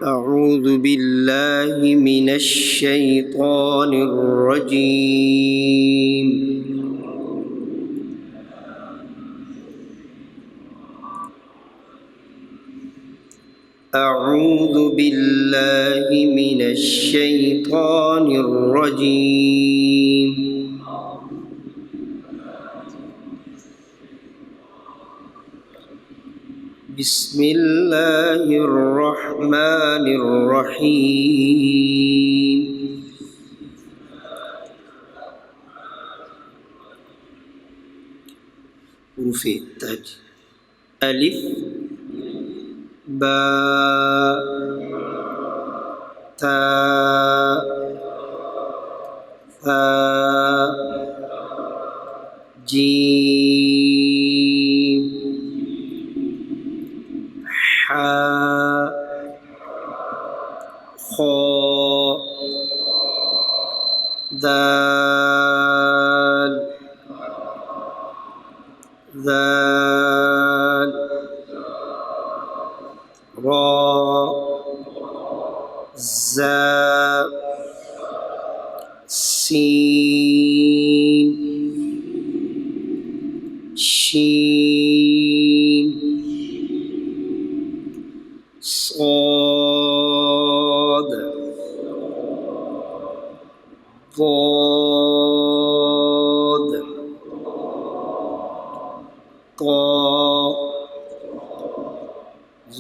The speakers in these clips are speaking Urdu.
أعوذ بالله من الشيطان الرجيم. أعوذ بالله من الشيطان الرجيم. بسم الله الرحمن الرحيم. حروف تاج الف با تا ثا جيم حا خا دال ذال را زا سين شين صاد ضاد طا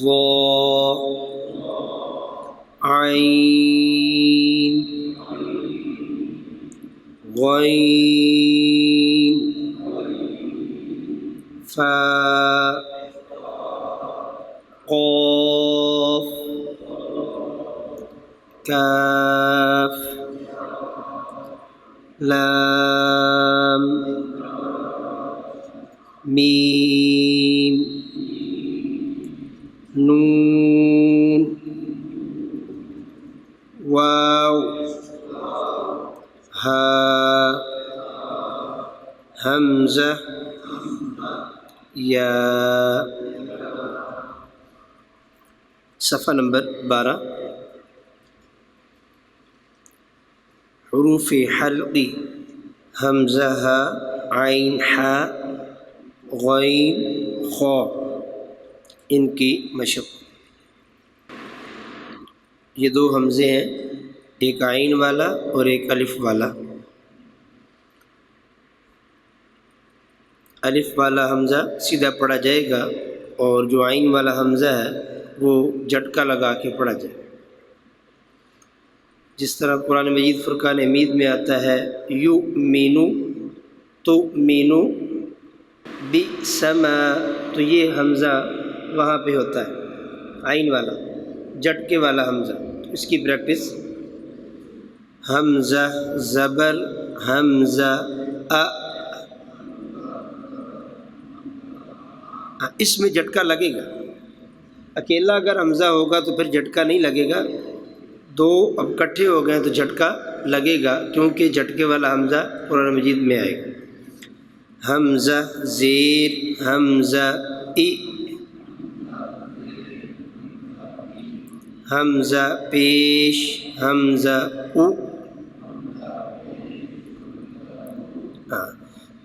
ظا عين غين فا قاف كاف لام ميم نون واو ہا حمزہ یا. صفحہ نمبر 12. حروف حلقی حمزہ ہا عین حا غین خا، ان کی مشق. یہ دو حمزے ہیں، ایک عین والا اور ایک الف والا. الف والا حمزہ سیدھا پڑھا جائے گا اور جو عین والا حمزہ ہے وہ جھٹکا لگا کے پڑھا جائے. جس طرح قرآن مجید فرقان حمید میں آتا ہے یو مینو تو مینو بی سما، تو یہ حمزہ وہاں پہ ہوتا ہے عین والا جھٹکے والا حمزہ. تو اس کی پریکٹس حمزہ زبر حمزہ اس میں جھٹکا لگے گا. اکیلا اگر حمزہ ہوگا تو پھر جھٹکا نہیں لگے گا. دو اب اکٹھے ہو گئے تو جھٹکا لگے گا، کیونکہ جھٹکے والا حمزہ قرآن مجید میں آئے گا. حمزہ زیر حمزہ ای، حمزہ پیش حمزہ او.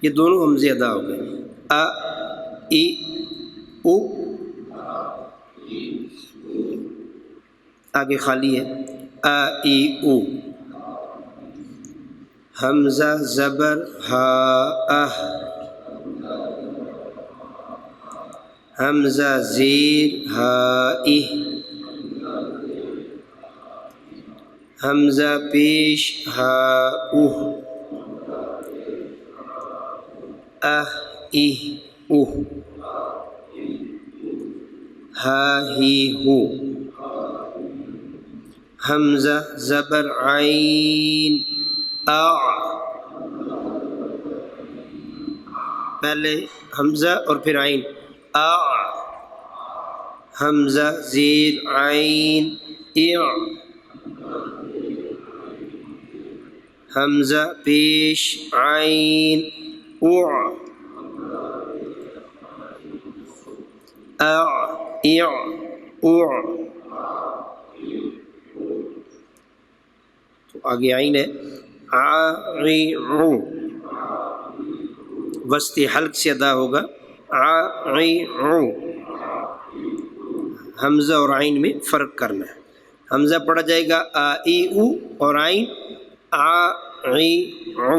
یہ دونوں حمزے ادا ہو گئے. ا ای او، آگے خالی ہے ا ای او. حمزہ زبر ہا اہ، حمزہ زیر ہا ای، حمزہ پیش ہا اوہ، اہ ای اوہ، ہا ہی ہو. حمزہ زبر عین آ، پہلے حمزہ اور پھر عین آ. حمزہ زیر عین اع، حمزہ پیش عین اع، اع اع اع. تو آگے عین ہے عَاِعُ، وسط حلق سے ادا ہوگا عَاِعُ۔ حمزہ اور عین میں فرق کرنا ہے۔ حمزہ پڑھا جائے گا آ ای او اور عین عَاِعُ۔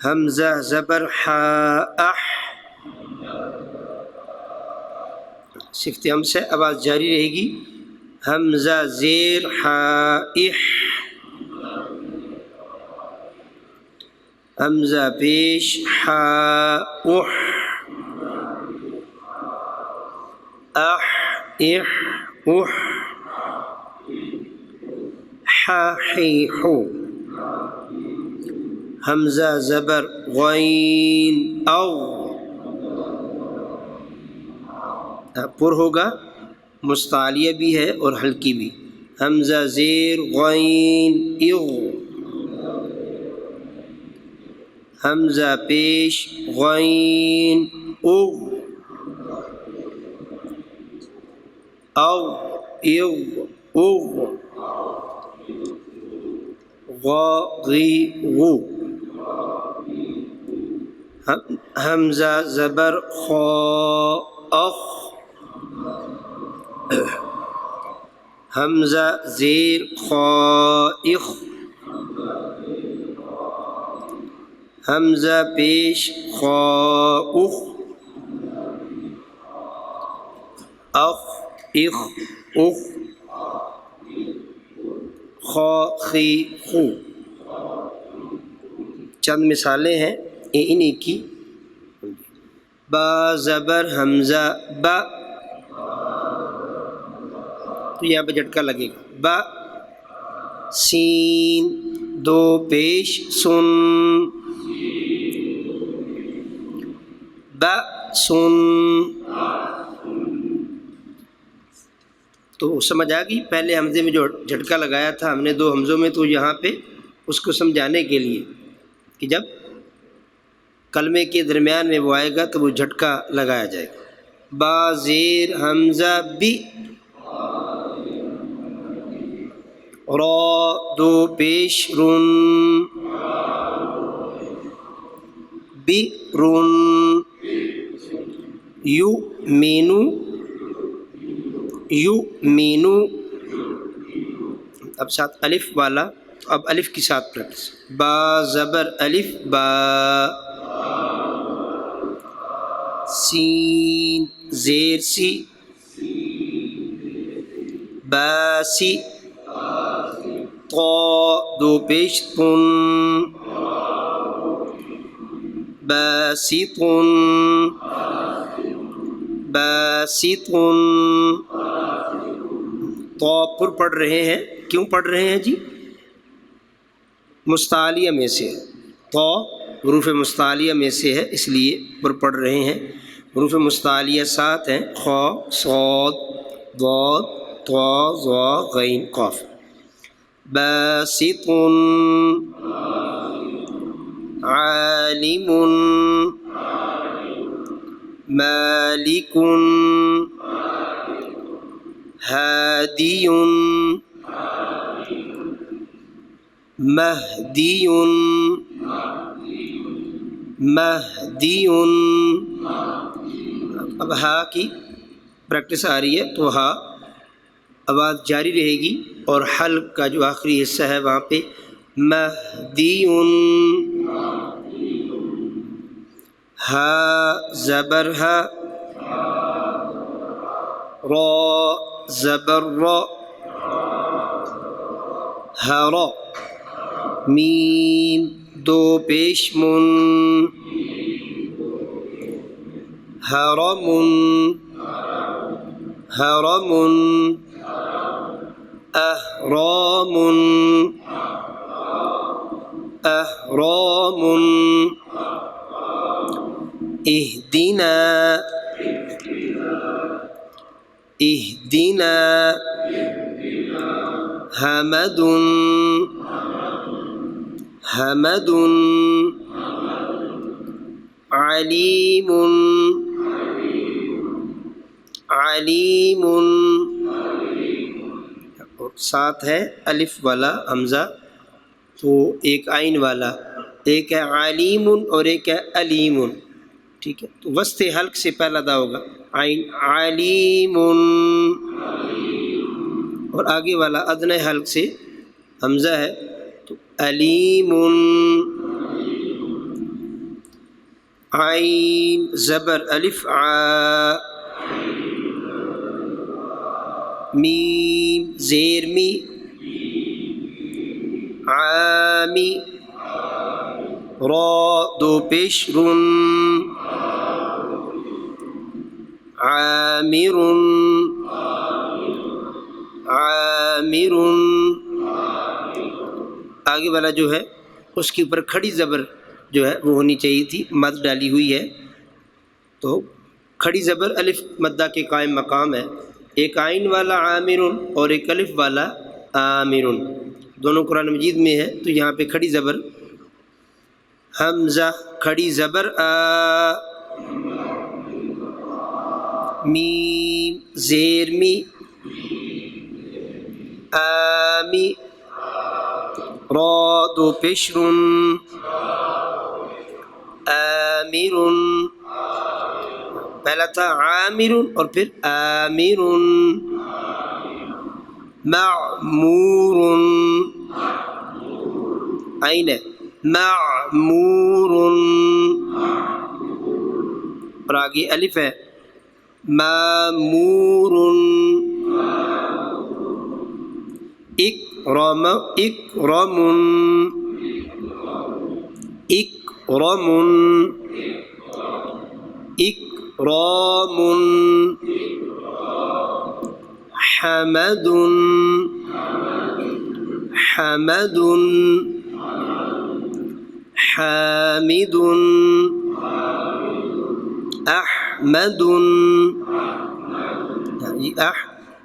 حمزہ زبر حا اح، صفت ہم سے آواز جاری رہے گی۔ حمزہ زیر حا اح، حمزہ پیش حا اح، اح اح اح، حا حی حو۔ حمزہ زبر غین او، پر ہوگا، مستعلیہ بھی ہے اور ہلکی بھی۔ حمزہ زیر غین اغ، حمزہ پیش غین اغ، اغ اغ اغ، غا غی غو۔ حمزہ زبر خا اخ، حمزہ زیر خائخ، حمزہ پیش خاؤخ، اخ اخ اخ، خا خی خو۔ چند مثالیں ہیں انہی کی۔ با زبر حمزہ با، تو یہاں پہ جھٹکا لگے گا با۔ سین دو پیش سن، با سن۔ تو سمجھ آ گئی؟ پہلے حمزے میں جو جھٹکا لگایا تھا ہم نے دو حمزوں میں، تو یہاں پہ اس کو سمجھانے کے لیے کہ جب کلمے کے درمیان میں وہ آئے گا تو وہ جھٹکا لگایا جائے گا۔ با زیر حمزہ بی، را دو پیش رن، بی رن۔ یو مینو، یو مینو۔ اب ساتھ الف والا، اب الف کے ساتھ پریکٹس۔ با زبر الف با، سین زیر سی، باسی۔ طا دو پیش تن، باسطن، باسطن۔ طا پر پڑھ رہے ہیں، کیوں پڑھ رہے ہیں جی؟ مستعلیہ میں سے، طا حروف مستعلیہ میں سے ہے، اس لیے پر پڑھ رہے ہیں۔ حروف مستعلیہ 7 ہیں، خا صاد ضاد طا ظا غین قاف۔ باسط عالم مالک ہادی مہدی مہدی۔ اب ہا کی پریکٹس آ رہی ہے تو ہا آواز جاری رہے گی، اور حلق کا جو آخری حصہ ہے وہاں پہ مہدی۔ ہا زبر ہا، را زبر را، ہرا۔ میم دو پیش من، حرم حرم۔ احرام احرام۔ اہدنا اہدنا۔ حمد حمد۔ علیم علیم۔ ساتھ ہے الف والا حمزہ، تو ایک عین والا، ایک ہے علیم اور ایک ہے علیم، ٹھیک ہے؟ تو وسط حلق سے پہلا ادا ہوگا عین علیم، اور آگے والا ادنی حلق سے حمزہ ہے تو علیم، عین زبر الف عا، میم زیر می، عامی، را دو پیش رن، عامر، عامر، آگے والا جو ہے اس کے اوپر کھڑی زبر جو ہے وہ ہونی چاہیے تھی، مد ڈالی ہوئی ہے، تو کھڑی زبر الف مدہ کے قائم مقام ہے، ایک عین والا عامر اور ایک الف والا عامر، دونوں قرآن مجید میں ہے، تو یہاں پہ کھڑی زبر حمزہ، کھڑی زبر آ، میم زیر می، آمی، را دو پیش رن، آمر، پہلا تھا عامر اور پھر آمر، معمور، عین ہے معمور، اور آگے الف ہے مامور، اکرم، اکرم، اکرم، اکرام، حمد، حمد، حامد، احمد،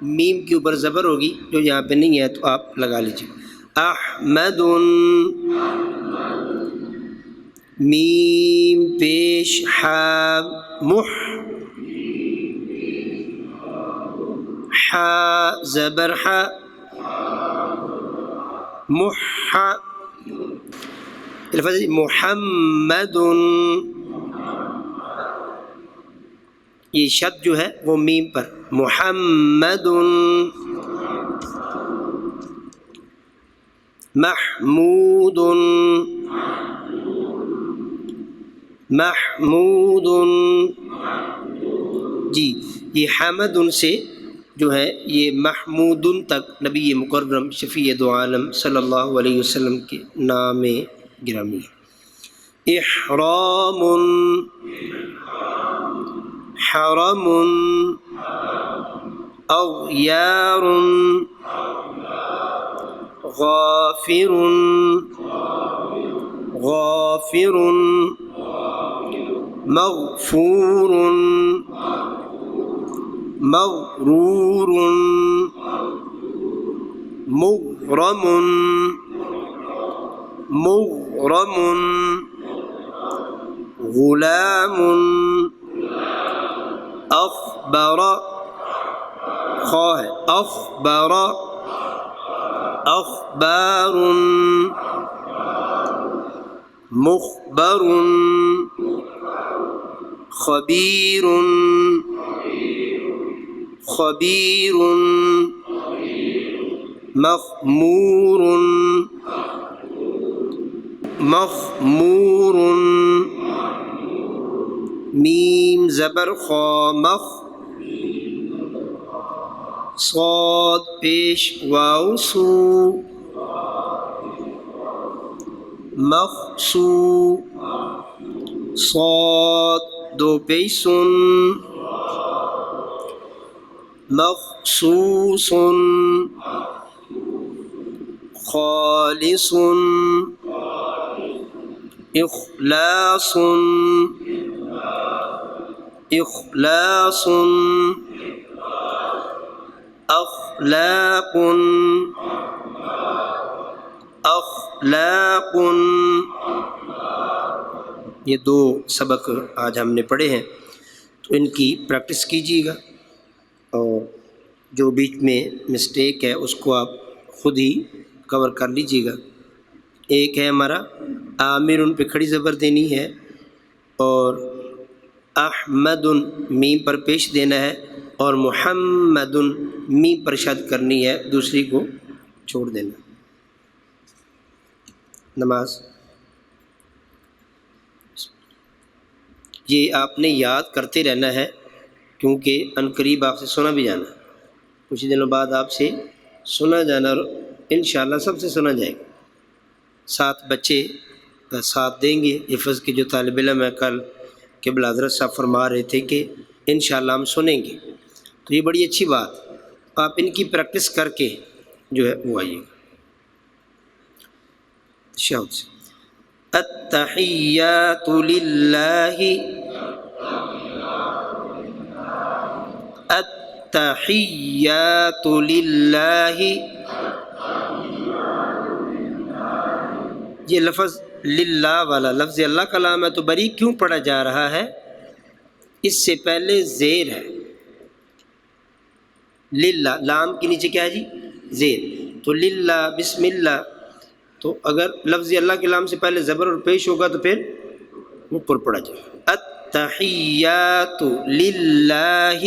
میم کے اوپر زبر ہوگی جو یہاں پہ نہیں ہے تو آپ لگا لیجیے، احمد، میم پیش حا، حا زبر حا، لفظ محمد، یہ شد جو ہے وہ میم پر، محمد، محمود، محمود، جی یہ حمد سے جو ہے یہ محمود تک نبی مکرم شفیع دو عالم صلی اللہ علیہ وسلم کے نام گرامی ہے۔ احرام، حرم، اغیار، غافر، غافر، مغفور، مغرور، مغرم، مغرم، غلام، اخبر، خواہ اخبر، اخبار، مخبر، خبیر، خبیر، مخمور، مخمور، میم زبر خا، مخ، صاد پیش واو سو، مخسو، صاد دو پیش سن، مخصوص، خالص، اخلاص، اخلاص، اخلاق، اخلاق، یہ دو سبق آج ہم نے پڑھے ہیں، تو ان کی پریکٹس کیجیے گا، اور جو بیچ میں مسٹیک ہے اس کو آپ خود ہی کور کر لیجیے گا۔ ایک ہے ہمارا عامر پہ کھڑی زبر دینی ہے، اور احمد میم پر پیش دینا ہے، اور محمد میم پر شد کرنی ہے، دوسری کو چھوڑ دینا۔ نماز یہ آپ نے یاد کرتے رہنا ہے، کیونکہ عنقریب آپ سے سنا بھی جانا ہے، کچھ دنوں بعد آپ سے سنا جانا، اور انشاءاللہ سب سے سنا جائے گا۔ 7 بچے ساتھ دیں گے حفظ کے، جو طالب علم ہے کل قبلہ حضرت صاحب فرما رہے تھے کہ انشاءاللہ ہم سنیں گے، تو یہ بڑی اچھی بات، آپ ان کی پریکٹس کر کے جو ہے وہ آئیے گا۔ شاہد سے التحیات للہ، التحیات للہ، یہ لفظ للہ والا لفظ اللہ کلام ہے، تو بری کیوں پڑھا جا رہا ہے؟ اس سے پہلے زیر ہے، للہ لام کے نیچے کیا ہے جی؟ زیر، تو للہ بسم اللہ، تو اگر لفظ اللہ کے لام سے پہلے زبر اور پیش ہوگا تو پھر وہ پر پڑا جائے گا۔ التحیات للہ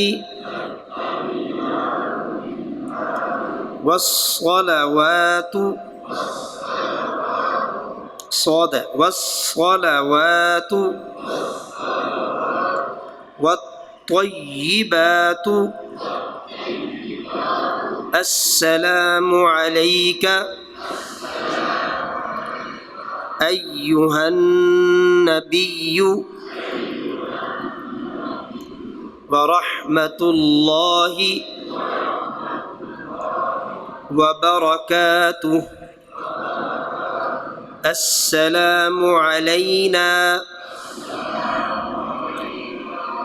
والصلوات، صاد ہے، والصلوات والطیبات السلام علیک ایہا النبی ورحمۃ اللہ وبرکاتہ، السلام علینا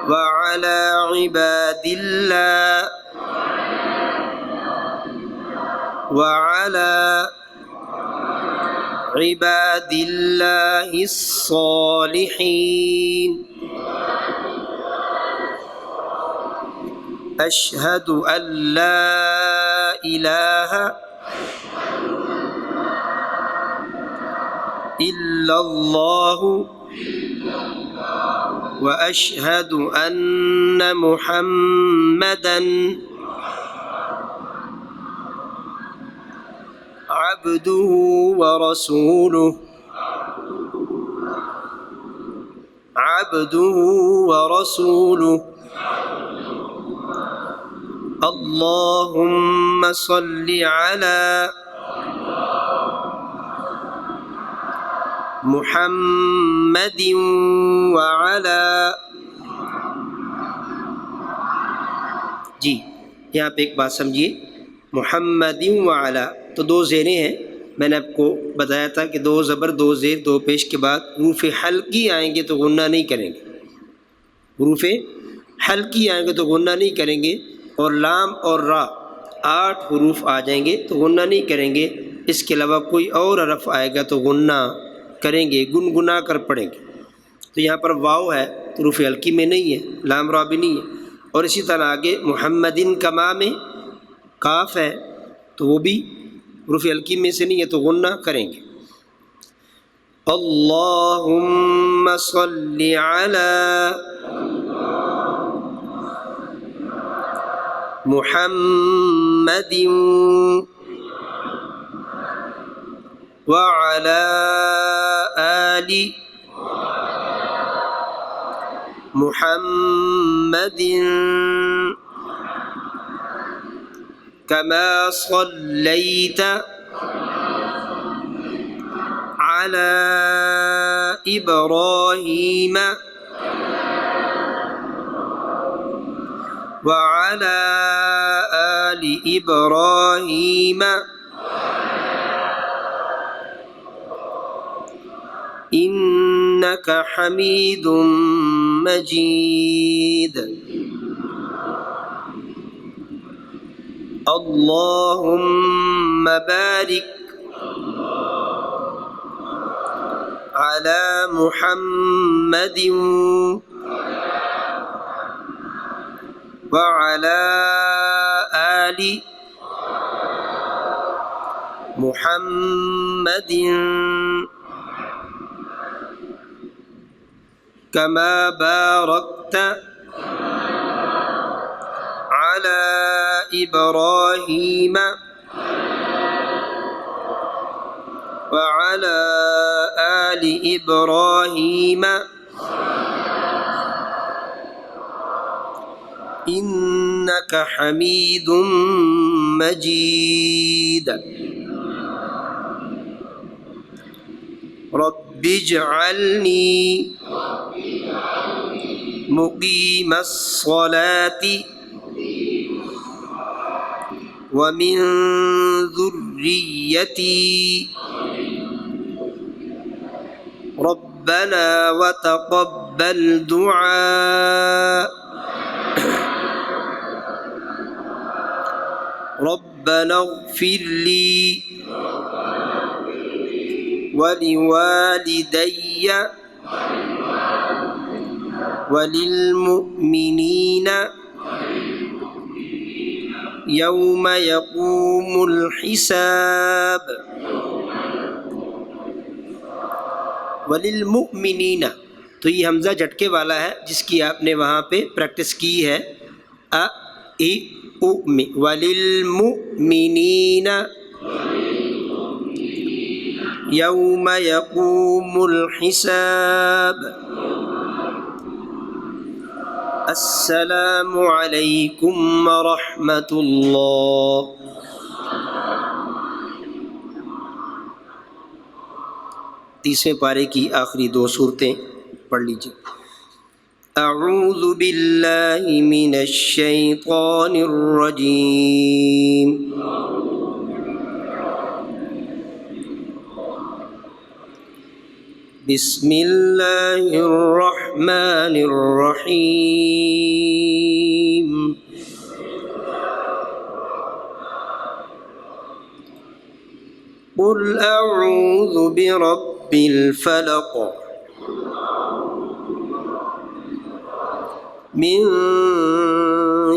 وعلی عباد اللہ وعلی عباد اللہ الصالحین، اشہد ان لا الہ الا اللہ واشہد ان محمدا عبدہ ورسولہ، عبدہ ورسولہ، اللہم صل علی محمد وعلی، جی یہاں پہ ایک بات سمجھیے، محمد وعلی تو 2 زیریں ہیں، میں نے آپ کو بتایا تھا کہ 2 زبر 2 زیر 2 پیش کے بعد حروف حلقی آئیں گے تو غنہ نہیں کریں گے، حروف حلقی آئیں گے تو غنہ نہیں کریں گے، اور لام اور را 8 حروف آ جائیں گے تو غنہ نہیں کریں گے، اس کے علاوہ کوئی اور حرف آئے گا تو غنہ کریں گے، گنگنا کر پڑھیں گے۔ تو یہاں پر واو ہے تو حروف حلقی میں نہیں ہے، لام را بھی نہیں ہے، اور اسی طرح آگے محمدن کما میں کاف ہے تو وہ بھی حروف حلقی میں سے نہیں ہے تو غنہ کریں گے۔ اللہم صل علی محمد وعلی آل محمد کما صلیت علی ابراہیم وعلی آل ابراہیم انک حمید مجید، اللہم بارک علی محمد وعلی آل محمد كما باركت على إبراهيم وعلى آل إبراهيم إنك حميد مجيد رب اجعلني مقيم الصلاة ومن ذريتي ربنا وتقبل دعاء ربنا اغفر لي ولوالدي وللمؤمنين يوم يقوم الحساب وللمؤمنین، تو یہ حمزہ جھٹکے والا ہے جس کی آپ نے وہاں پہ پریکٹس کی ہے. وللمؤمنین یوم یقوم الحساب. السلام علیکم ورحمۃ اللہ. تیسویں پارے کی آخری دو صورتیں پڑھ لیجیے. اعوذ باللہ من الشیطان الرجیم. بسم اللہ الرحمن الرحیم. قل اعوذ برب الفلق من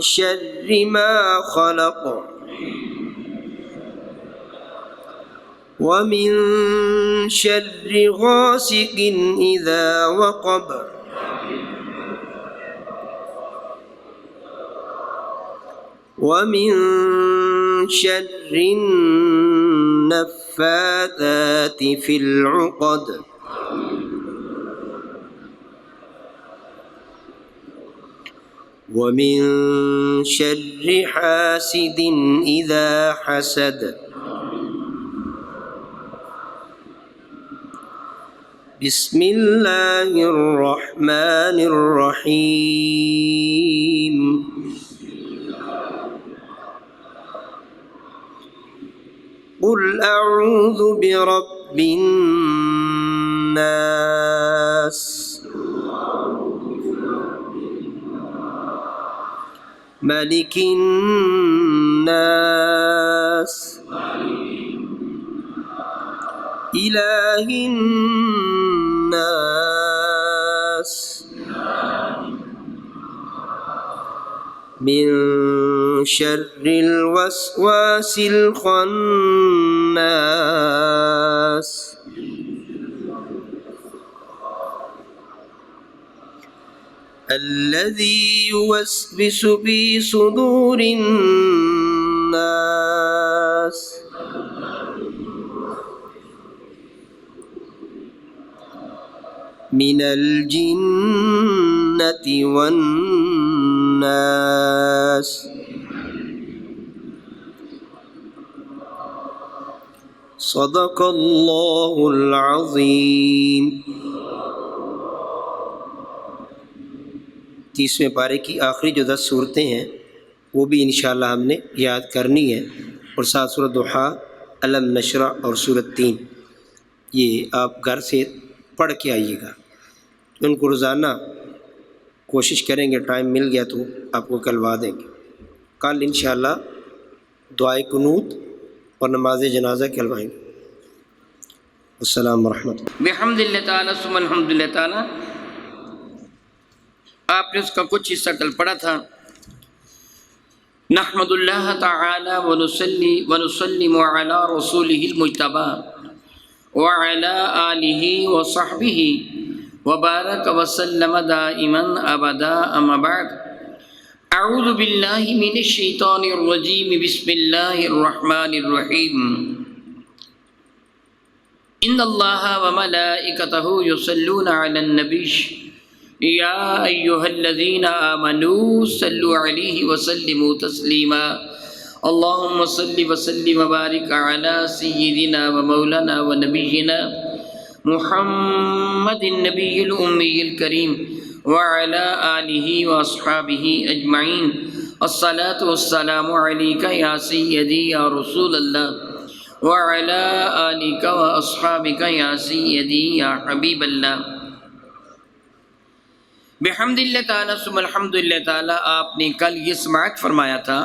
شر ما خلق ومن شر غاسق إذا وقب ومن شر النفاثات في العقد ومن شر حاسد إذا حسد. بسم اللہ الرحمن الرحیم. قل اعوذ برب الناس ملك الناس إله الناس من شر الوسواس الخناس الذي يوسوس في صدور الناس من الجنة والناس. صدق اللہ العظیم. تیسویں پارے کی آخری جو 10 صورتیں ہیں وہ بھی انشاءاللہ ہم نے یاد کرنی ہے، اور ساتھ سورۃ ضحیٰ، الم نشرح اور سورۃ 3 یہ آپ گھر سے پڑھ کے آئیے گا. ان کو روزانہ کوشش کریں گے، ٹائم مل گیا تو آپ کو کلوا دیں گے. کل انشاءاللہ دعائے قنوت اور نماز جنازہ کلوائیں گے. السلام ورحمۃ اللہ. بحمد اللہ تعالیٰ ثم الحمد للہ تعالیٰ. آپ نے اس کا کچھ حصہ کل پڑھا تھا. نحمد اللہ تعالی ونسلم علی رسولہ المجتبی وعلی آلہ وصحبہ وبارک وسلم دائما ابدا اما بعد اعوذ باللہ من الشیطان الرجیم بسم اللہ الرحمن الرحیم ان اللہ وملائکتہ یصلون علی النبی یا ایہا الذین آمنوا صلوا علیہ وسلموا تسلیما اللہم صل وسلم وبارک علی سیدنا ومولانا ونبینا محمد النبی الامی الکریم وعلی آلہ واصحابہ اجمعین الصلاة والسلام علیکہ یا سیدی یا رسول اللہ وعلی آلہ واصحابہ یا سیدی یا حبیب اللہ۔ بحمد اللہ تعالیٰ ثم الحمد للہ تعالیٰ آپ نے کل یہ سماعت فرمایا تھا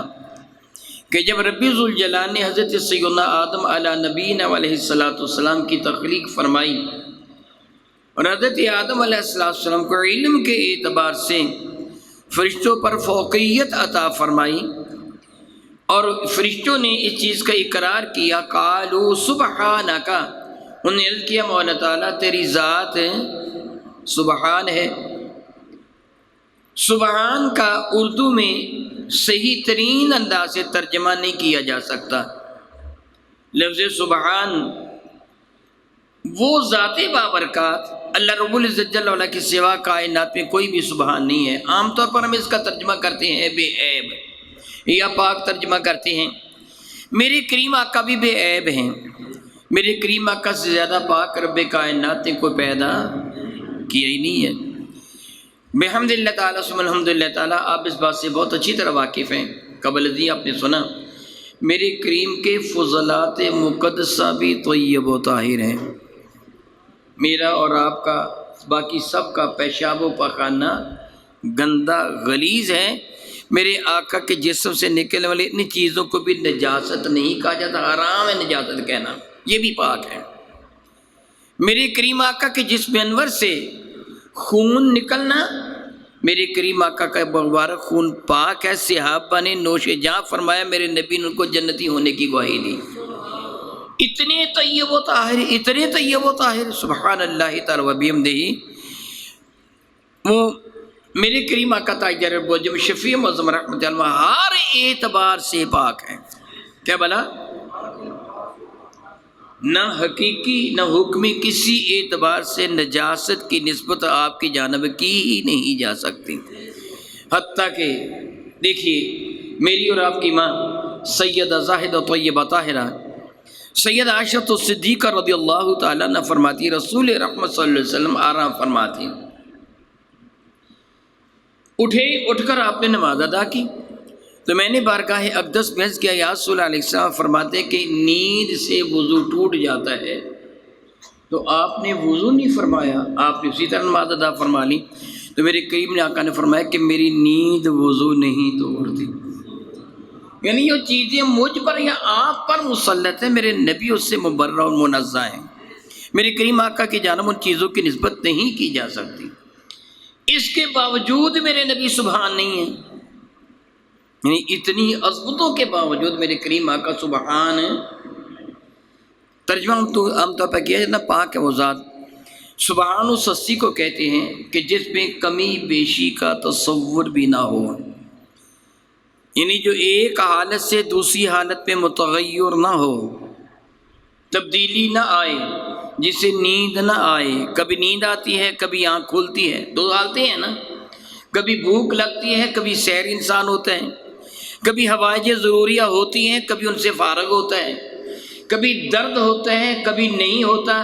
کہ جب رب ذوالجلال نے حضرت سیدنا آدم علیہ نبینا علیہ السلام کی تخلیق فرمائی اور حضرت آدم علیہ السلام کو علم کے اعتبار سے فرشتوں پر فوقیت عطا فرمائی اور فرشتوں نے اس چیز کا اقرار کیا، قالوا سبحانک، انہوں نے عرض کیا مولا تعالیٰ تیری ذات سبحان ہے۔ سبحان کا اردو میں صحیح ترین انداز سے ترجمہ نہیں کیا جا سکتا۔ لفظ سبحان وہ ذات بابرکات، اللہ رب العزت جل وعلا کے سوا کائنات میں کوئی بھی سبحان نہیں ہے۔ عام طور پر ہم اس کا ترجمہ کرتے ہیں بے عیب یا پاک ترجمہ کرتے ہیں۔ میرے کریم آقا بھی بے عیب ہیں، میرے کریم آقا سے زیادہ پاک رب کائنات نے کوئی پیدا کیا ہی نہیں ہے۔ بحمد اللہ تعالیٰ ثم الحمد للہ تعالیٰ آپ اس بات سے بہت اچھی طرح واقف ہیں، قبل ازیں آپ نے سنا میرے کریم کے فضلات مقدسہ بھی طیب و طاہر ہیں۔ میرا اور آپ کا باقی سب کا پیشاب و پاخانہ گندا غلیظ ہے، میرے آقا کے جسم سے نکلنے والی اتنی چیزوں کو بھی نجاست نہیں کہا جاتا، حرام ہے نجاست کہنا، یہ بھی پاک ہے۔ میرے کریم آقا کے جسم انور سے خون نکلنا، میرے کریم آقا کا مبارک خون پاک ہے، صحابہ نے نوش جاں فرمایا، میرے نبی نے ان کو جنتی ہونے کی گواہی دی۔ اتنے طیب و طاہر، اتنے طیب و طاہر، سبحان اللہ تعالی و بحمدہ، وہ میرے کریم آقا تاجر بوجم شفیع معظم رحمۃ اللہ ہر اعتبار سے پاک ہیں۔ کیا بلا؟ نہ حقیقی نہ حکمی کسی اعتبار سے نجاست کی نسبت آپ کی جانب کی ہی نہیں جا سکتی۔ حتیٰ کہ دیکھیے میری اور آپ کی ماں سیدہ زاہدہ طیبہ طاہرہ سید عائشہ صدیقہ رضی اللہ تعالیٰ عنہ فرماتی، رسول رحمت صلی اللہ علیہ وسلم آرام فرماتی، اٹھ کر آپ نے نماز ادا کی تو میں نے بارگاہ اقدس میں عرض کیا، یا رسول اللہ علیہ السلام فرماتے کہ نیند سے وضو ٹوٹ جاتا ہے، تو آپ نے وضو نہیں فرمایا، آپ نے اسی طرح نماز ادا فرما لی۔ تو میرے کریم نے آقا نے فرمایا کہ میری نیند وضو نہیں توڑتی، یعنی یہ چیزیں مجھ پر یا آپ پر مسلط ہیں، میرے نبی اس سے مبرہ اور منزہ ہیں، میرے کریم آقا کی جانب ان چیزوں کی نسبت نہیں کی جا سکتی۔ اس کے باوجود میرے نبی سبحان نہیں ہیں، یعنی اتنی عظمتوں کے باوجود میرے کریم آقا سبحان ہے۔ ترجمہ عام طور پر کیا جاتا ہے پاک ہے وہ ذات۔ سبحان اس ہستی کو کہتے ہیں کہ جس میں کمی بیشی کا تصور بھی نہ ہو، یعنی جو ایک حالت سے دوسری حالت میں متغیر نہ ہو، تبدیلی نہ آئے، جسے نیند نہ آئے، کبھی نیند آتی ہے کبھی آنکھ کھلتی ہے، دو حالتیں ہیں نا، کبھی بھوک لگتی ہے کبھی سیر انسان ہوتا ہے، کبھی حوائج ضروریہ ہوتی ہیں کبھی ان سے فارغ ہوتا ہے، کبھی درد ہوتا ہے کبھی نہیں ہوتا۔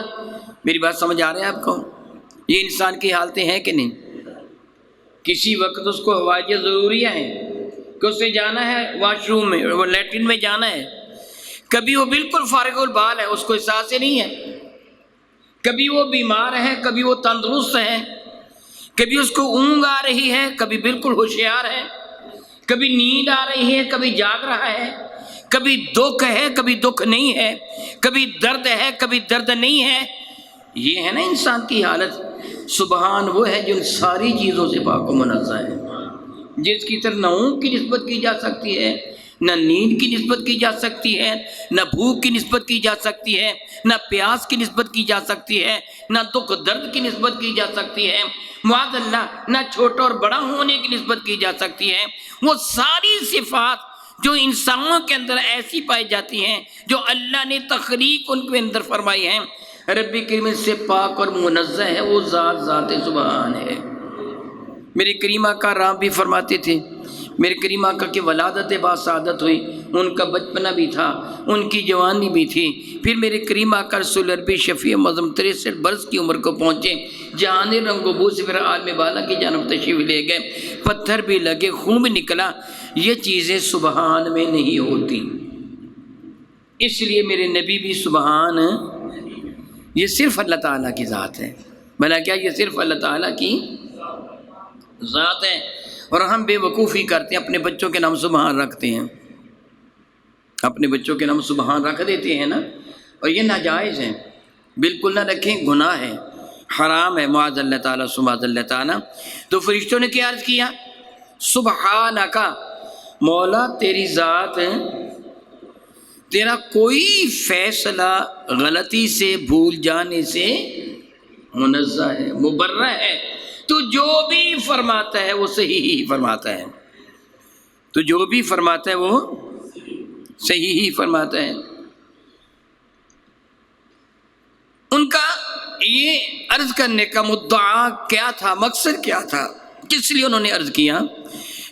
میری بات سمجھ آ رہا ہے آپ کو؟ یہ انسان کی حالتیں ہیں کہ نہیں؟ کسی وقت اس کو حوائج ضروریہ ہیں کہ اسے جانا ہے واش روم میں، وہ لیٹرین میں جانا ہے، کبھی وہ بالکل فارغ البال ہے، اس کو احساس ہی نہیں ہے، کبھی وہ بیمار ہے کبھی وہ تندرست ہے، کبھی اس کو اونگ آ رہی ہے کبھی بالکل ہوشیار ہے، کبھی نیند آ رہی ہے کبھی جاگ رہا ہے، کبھی دکھ ہے کبھی دکھ نہیں ہے، کبھی درد ہے کبھی درد نہیں ہے۔ یہ ہے نا انسان کی حالت۔ سبحان وہ ہے جو ان ساری چیزوں سے پاک و منزہ ہے۔ جس کی طرف نہ اونگ کی نسبت کی جا سکتی ہے، نہ نیند کی نسبت کی جا سکتی ہے، نہ بھوک کی نسبت کی جا سکتی ہے، نہ پیاس کی نسبت کی جا سکتی ہے، نہ دکھ درد کی نسبت کی جا سکتی ہے، معاذ اللہ نہ چھوٹا اور بڑا ہونے کی نسبت کی جا سکتی ہے۔ وہ ساری صفات جو انسانوں کے اندر ایسی پائی جاتی ہیں جو اللہ نے تخلیق ان کے اندر فرمائی ہیں، رب کریم سے پاک اور منزہ ہے، وہ ذات سبحان ہے۔ میرے کریم آقا رام بھی فرماتے تھے، میرے کریم آقا کی ولادت بعد سعادت ہوئی، ان کا بچپنا بھی تھا، ان کی جوانی بھی تھی، پھر میرے کریم آقا رسول عربی شفیع معظم 63 برس کی عمر کو پہنچے، جہان رنگ و بو سے پھر عالم بالا کی جانب تشریف لے گئے، پتھر بھی لگے، خون بھی نکلا، یہ چیزیں سبحان میں نہیں ہوتی۔ اس لیے میرے نبی بھی سبحان، یہ صرف اللہ تعالیٰ کی ذات ہے، بھلا کیا یہ صرف اللہ تعالیٰ کی ذات ہے؟ اور ہم بے وقوفی کرتے ہیں، اپنے بچوں کے نام سبحان رکھتے ہیں، اپنے بچوں کے نام سبحان رکھ دیتے ہیں نا، اور یہ ناجائز ہے، بالکل نہ رکھیں، گناہ ہے، حرام ہے، معاذ اللہ تعالیٰ سبحان اللہ تعالیٰ۔ تو فرشتوں نے کیا عرض کیا؟ سبحانک، مولا تیری ذات ہے، تیرا کوئی فیصلہ غلطی سے بھول جانے سے منزہ ہے، مبرہ ہے، تو جو بھی فرماتا ہے وہ صحیح ہی فرماتا ہے، تو جو بھی فرماتا ہے وہ صحیح ہی فرماتا ہے۔ ان کا یہ عرض کرنے کا مدعا کیا تھا، مقصد کیا تھا، کس لیے انہوں نے عرض کیا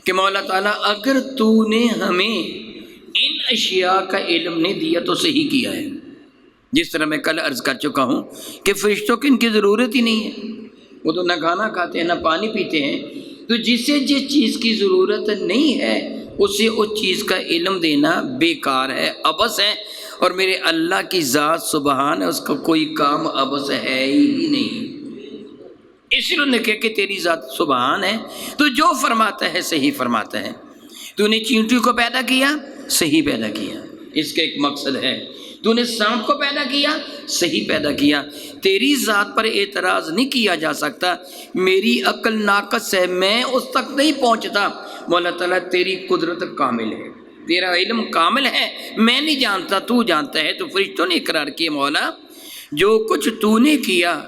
کہ مولا تعالیٰ اگر تو نے ہمیں ان اشیاء کا علم نہیں دیا تو صحیح کیا ہے۔ جس طرح میں کل عرض کر چکا ہوں کہ فرشتوں کی ان کی ضرورت ہی نہیں ہے، وہ تو نہ کھانا کھاتے ہیں نہ پانی پیتے ہیں، تو جسے جس چیز کی ضرورت نہیں ہے اسے اس چیز کا علم دینا بیکار ہے، عبث ہے، اور میرے اللہ کی ذات سبحان ہے، اس کا کوئی کام عبث ہے ہی نہیں۔ اس لیے انہوں نے کہا کہ تیری ذات سبحان ہے، تو جو فرماتا ہے صحیح فرماتا ہے۔ تو نے چینٹی کو پیدا کیا، صحیح پیدا کیا، اس کا ایک مقصد ہے۔ تو نے سانپ کو پیدا کیا، صحیح پیدا کیا۔ تیری ذات پر اعتراض نہیں کیا جا سکتا، میری عقل ناقص ہے، میں اس تک نہیں پہنچتا۔ مولا تعالیٰ تیری قدرت کامل ہے، تیرا علم کامل ہے، میں نہیں جانتا، تو جانتا ہے۔ تو فرشتوں نے اقرار کیا مولا جو کچھ تو نے کیا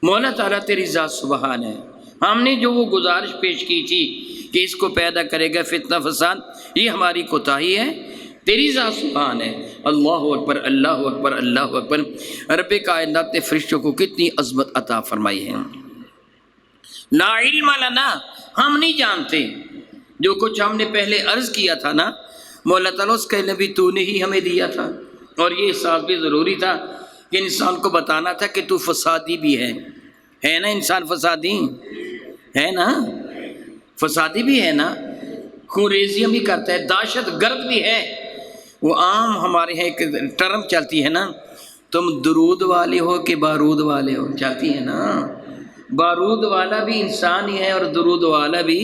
مولا تعالیٰ تیری ذات سبحان ہے۔ ہم نے جو وہ گزارش پیش کی تھی کہ اس کو پیدا کرے گا فتنہ فساد، یہ ہماری کوتاہی ہے، تیری ذات سبحان ہے۔ اللہ اکبر، اللہ اکبر، اللہ اکبر۔ رب کائنات نے فرشتوں کو کتنی عظمت عطا فرمائی ہے۔ لا علم لنا، ہم نہیں جانتے، جو کچھ ہم نے پہلے عرض کیا تھا نا مولا تعالیٰ اس کا علم بھی تو نے ہی ہمیں دیا تھا، اور یہ احساس بھی ضروری تھا کہ انسان کو بتانا تھا کہ تو فسادی بھی ہے نا، انسان فسادی ہے نا، فسادی بھی ہے نا، خون ریزیاں بھی کرتا ہے، دہشت گرد بھی ہے۔ وہ عام ہمارے یہاں ایک ٹرم چلتی ہے نا، تم درود والے ہو کہ بارود والے ہو، چلتی ہے نا، بارود والا بھی انسان ہی ہے اور درود والا بھی،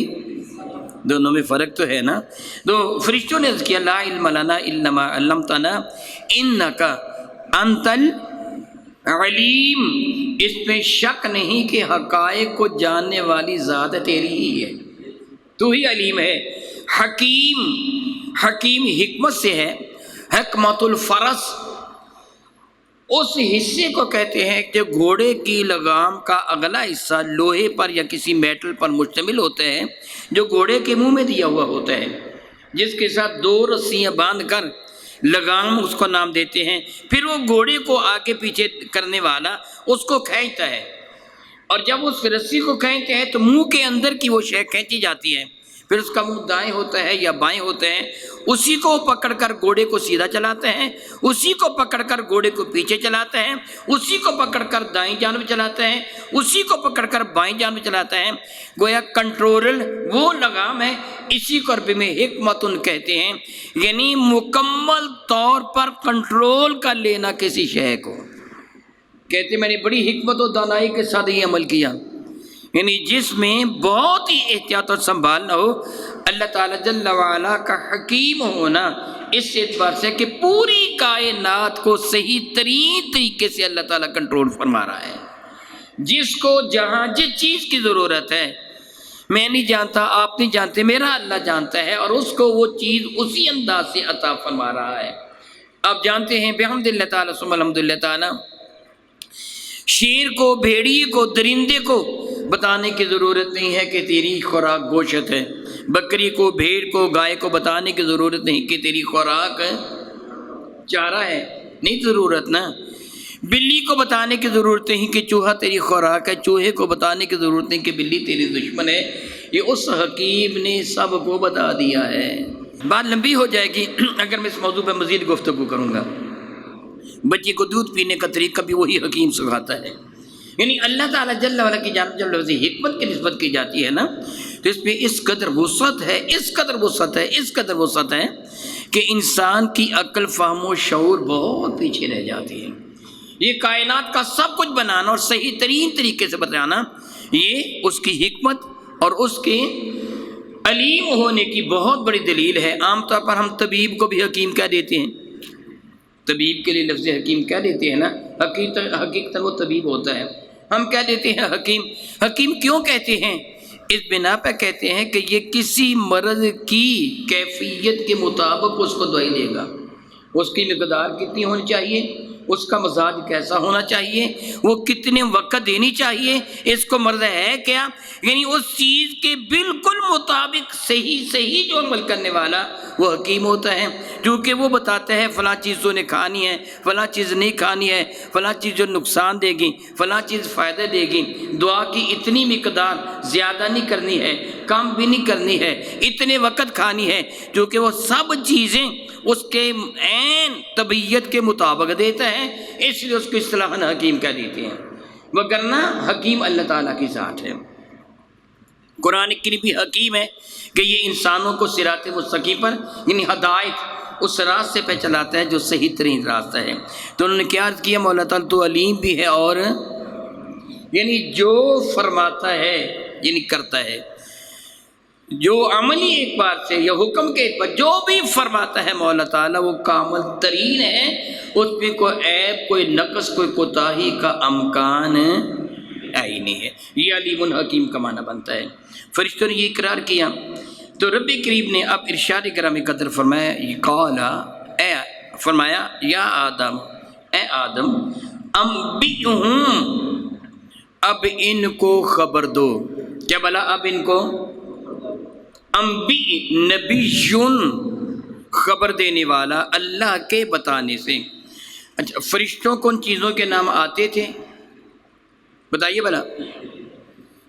دونوں میں فرق تو ہے نا۔ تو فرشتوں نے عرض کیا لا علم لنا الا ما علمتنا انک انت العلیم، اس پہ شک نہیں کہ حقائق کو جاننے والی ذات تیری ہی ہے، تو ہی علیم ہے۔ حکیم، حکیم حکمت سے ہے، حکمت الفرس اس حصے کو کہتے ہیں کہ گھوڑے کی لگام کا اگلا حصہ لوہے پر یا کسی میٹل پر مشتمل ہوتا ہے، جو گھوڑے کے منہ میں دیا ہوا ہوتا ہے، جس کے ساتھ 2 رسیاں باندھ کر لگام اس کو نام دیتے ہیں، پھر وہ گھوڑے کو آگے پیچھے کرنے والا اس کو کھینچتا ہے، اور جب اس رسی کو کھینچتے ہیں تو منہ کے اندر کی وہ شے کھینچی جاتی ہے، پھر اس کا منہ دائیں ہوتا ہے یا بائیں ہوتے ہیں، اسی کو پکڑ کر گھوڑے کو سیدھا چلاتے ہیں، اسی کو پکڑ کر گھوڑے کو پیچھے چلاتے ہیں، اسی کو پکڑ کر دائیں جانب چلاتے ہیں، اسی کو پکڑ کر بائیں جانب چلاتے ہیں۔ گویا کنٹرول وہ لگام ہے، اسی کو عربی میں حکمت کہتے ہیں، یعنی مکمل طور پر کنٹرول کر لینا کسی شے کو۔ کہتے میں نے بڑی حکمت و دانائی کے ساتھ یہ عمل کیا، یعنی جس میں بہت ہی احتیاط اور سنبھالنا ہو۔ اللہ تعالیٰ جل وعلا کا حکیم ہونا اس اعتبار سے کہ پوری کائنات کو صحیح ترین طریقے سے اللہ تعالیٰ کنٹرول فرما رہا ہے، جس کو جہاں جس چیز کی ضرورت ہے۔ میں نہیں جانتا، آپ نہیں جانتے، میرا اللہ جانتا ہے، اور اس کو وہ چیز اسی انداز سے عطا فرما رہا ہے۔ آپ جانتے ہیں بحمد اللہ تعالیٰ ثم الحمد للہ تعالیٰ، شیر کو، بھیڑیے کو، درندے کو بتانے کی ضرورت نہیں ہے کہ تیری خوراک گوشت ہے، بکری کو، بھیڑ کو، گائے کو بتانے کی ضرورت نہیں کہ تیری خوراک چارہ ہے، نہیں ضرورت نا۔ بلی کو بتانے کی ضرورت نہیں کہ چوہا تیری خوراک ہے، چوہے کو بتانے کی ضرورت نہیں کہ بلی تیری دشمن ہے، یہ اس حکیم نے سب کو بتا دیا ہے۔ بات لمبی ہو جائے گی اگر میں اس موضوع پہ مزید گفتگو کروں گا۔ بچے کو دودھ پینے کا طریقہ بھی وہی حکیم سکھاتا ہے، یعنی اللہ تعالیٰ جل وعلا کی جانب جل وعلا حکمت کی نسبت کی جاتی ہے نا، تو اس پہ اس قدر وسعت ہے، اس قدر وسعت ہے کہ انسان کی عقل، فہم و شعور بہت پیچھے رہ جاتی ہے۔ یہ کائنات کا سب کچھ بنانا اور صحیح ترین طریقے سے بتانا، یہ اس کی حکمت اور اس کے علیم ہونے کی بہت بڑی دلیل ہے۔ عام طور پر ہم طبیب کو بھی حکیم کہہ دیتے ہیں، طبیب کے لیے لفظ حکیم کہہ دیتے ہیں نا، حقیقت وہ طبیب ہوتا ہے، ہم کہہ دیتے ہیں حکیم۔ حکیم کیوں کہتے ہیں؟ اس بنا پہ کہتے ہیں کہ یہ کسی مرض کی کیفیت کے مطابق اس کو دوائی دے گا، اس کی مقدار کتنی ہونی چاہیے، اس کا مزاج کیسا ہونا چاہیے، وہ کتنے وقت دینی چاہیے، اس کو مرض ہے کیا، یعنی اس چیز کے بالکل مطابق صحیح جو عمل کرنے والا وہ حکیم ہوتا ہے، کیونکہ وہ بتاتا ہے فلاں چیز تو نے کھانی ہے، فلاں چیز نہیں کھانی ہے، فلاں چیز جو نقصان دے گی، فلاں چیز فائدہ دے گی، دعا کی اتنی مقدار زیادہ نہیں کرنی ہے، کم بھی نہیں کرنی ہے، اتنے وقت کھانی ہے، کیونکہ وہ سب چیزیں اس کے عین طبیعت کے مطابق دیتا ہے، اس لیے اس کو اصطلاحاً حکیم کہہ دیتے ہیں۔ وگرنہ حکیم اللہ تعالیٰ کی ذات ہے۔ قرآن کریم بھی حکیم ہے کہ یہ انسانوں کو صراط مستقیم پر، یعنی ہدایت اس راستے پہ چلاتا ہے جو صحیح ترین راستہ ہے۔ تو انہوں نے کیا عرض کیا، مولا تعالیٰ تو علیم بھی ہے، اور یعنی جو فرماتا ہے یعنی کرتا ہے، جو عملی اعتبار سے یا حکم کے اعتبار جو بھی فرماتا ہے مولا تعالیٰ وہ کامل ترین ہے، اس میں کوئی عیب، کوئی نقص، کوئی کوتاہی کا امکان ہی نہیں ہے۔ یہ علیم الحکیم کا معنی بنتا ہے۔ فرشتوں نے یہ اقرار کیا تو رب کریم نے اب ارشاد گرامی قدر فرمایا، فرمایا یا آدم، اے آدم، انبئہم، اب ان کو خبر دو۔ کیا بلا؟ اب ان کو انبی، نبیون، خبر دینے والا اللہ کے بتانے سے۔ اچھا، فرشتوں کو ان چیزوں کے نام آتے تھے؟ بتائیے بلا۔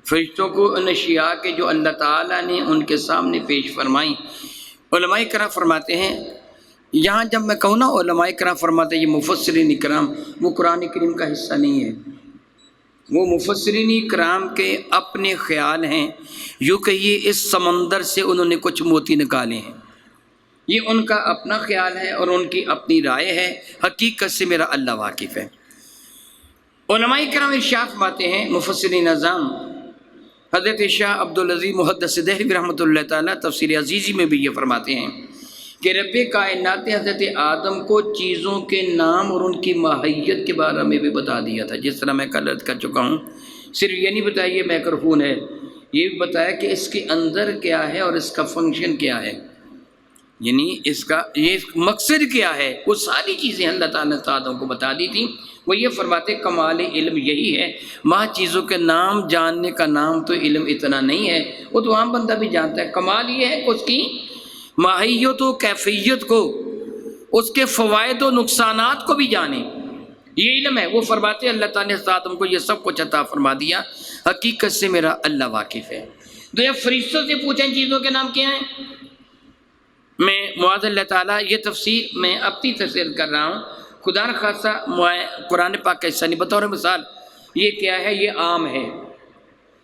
فرشتوں کو ان اشیاء کے جو اللہ تعالیٰ نے ان کے سامنے پیش فرمائی، علماء کرام فرماتے ہیں، یہاں جب میں کہوں نا علماء کرام فرماتے ہیں یہ مفسرین کرام، وہ قرآن کریم کا حصہ نہیں ہے، وہ مفسرین کرام کے اپنے خیال ہیں، یوں کہیے اس سمندر سے انہوں نے کچھ موتی نکالے ہیں، یہ ان کا اپنا خیال ہے اور ان کی اپنی رائے ہے، حقیقت سے میرا اللہ واقف ہے۔ علماء کرام ارشاد فرماتے ہیں، مفسرین اعظم حضرت شاہ عبدالعزیز محدث دہلوی رحمۃ اللہ تعالیٰ تفسیر عزیزی میں بھی یہ فرماتے ہیں کہ رب کائنات نے حضرت آدم کو چیزوں کے نام اور ان کی ماہیت کے بارے میں بھی بتا دیا تھا، جس طرح میں کل عرض کر چکا ہوں۔ صرف یہ نہیں بتایا یہ مائکروفون ہے، یہ بھی بتایا کہ اس کے اندر کیا ہے اور اس کا فنکشن کیا ہے، یعنی اس کا یہ مقصد کیا ہے، وہ ساری چیزیں اللہ تعالیٰ نے آدم کو بتا دی تھی۔ وہ یہ فرماتے کمال علم یہی ہے، ماں چیزوں کے نام جاننے کا نام تو علم اتنا نہیں ہے، وہ تو عام بندہ بھی جانتا ہے، کمال یہ ہے کہ اس کی ماہیت و کیفیت کو، اس کے فوائد و نقصانات کو بھی جانے، یہ علم ہے۔ وہ فرماتے اللہ تعالیٰ نے آدم کو یہ سب کچھ عطا فرما دیا، حقیقت سے میرا اللہ واقف ہے۔ تو یہ فرشتوں سے پوچھیں چیزوں کے نام کیا ہیں؟ میں معاذ اللہ تعالیٰ یہ تفسیر میں اپنی تفسیر کر رہا ہوں، خدا نخواستہ قرآن پاک کا حصہ نہیں، بطور مثال یہ کیا ہے، یہ آم ہے،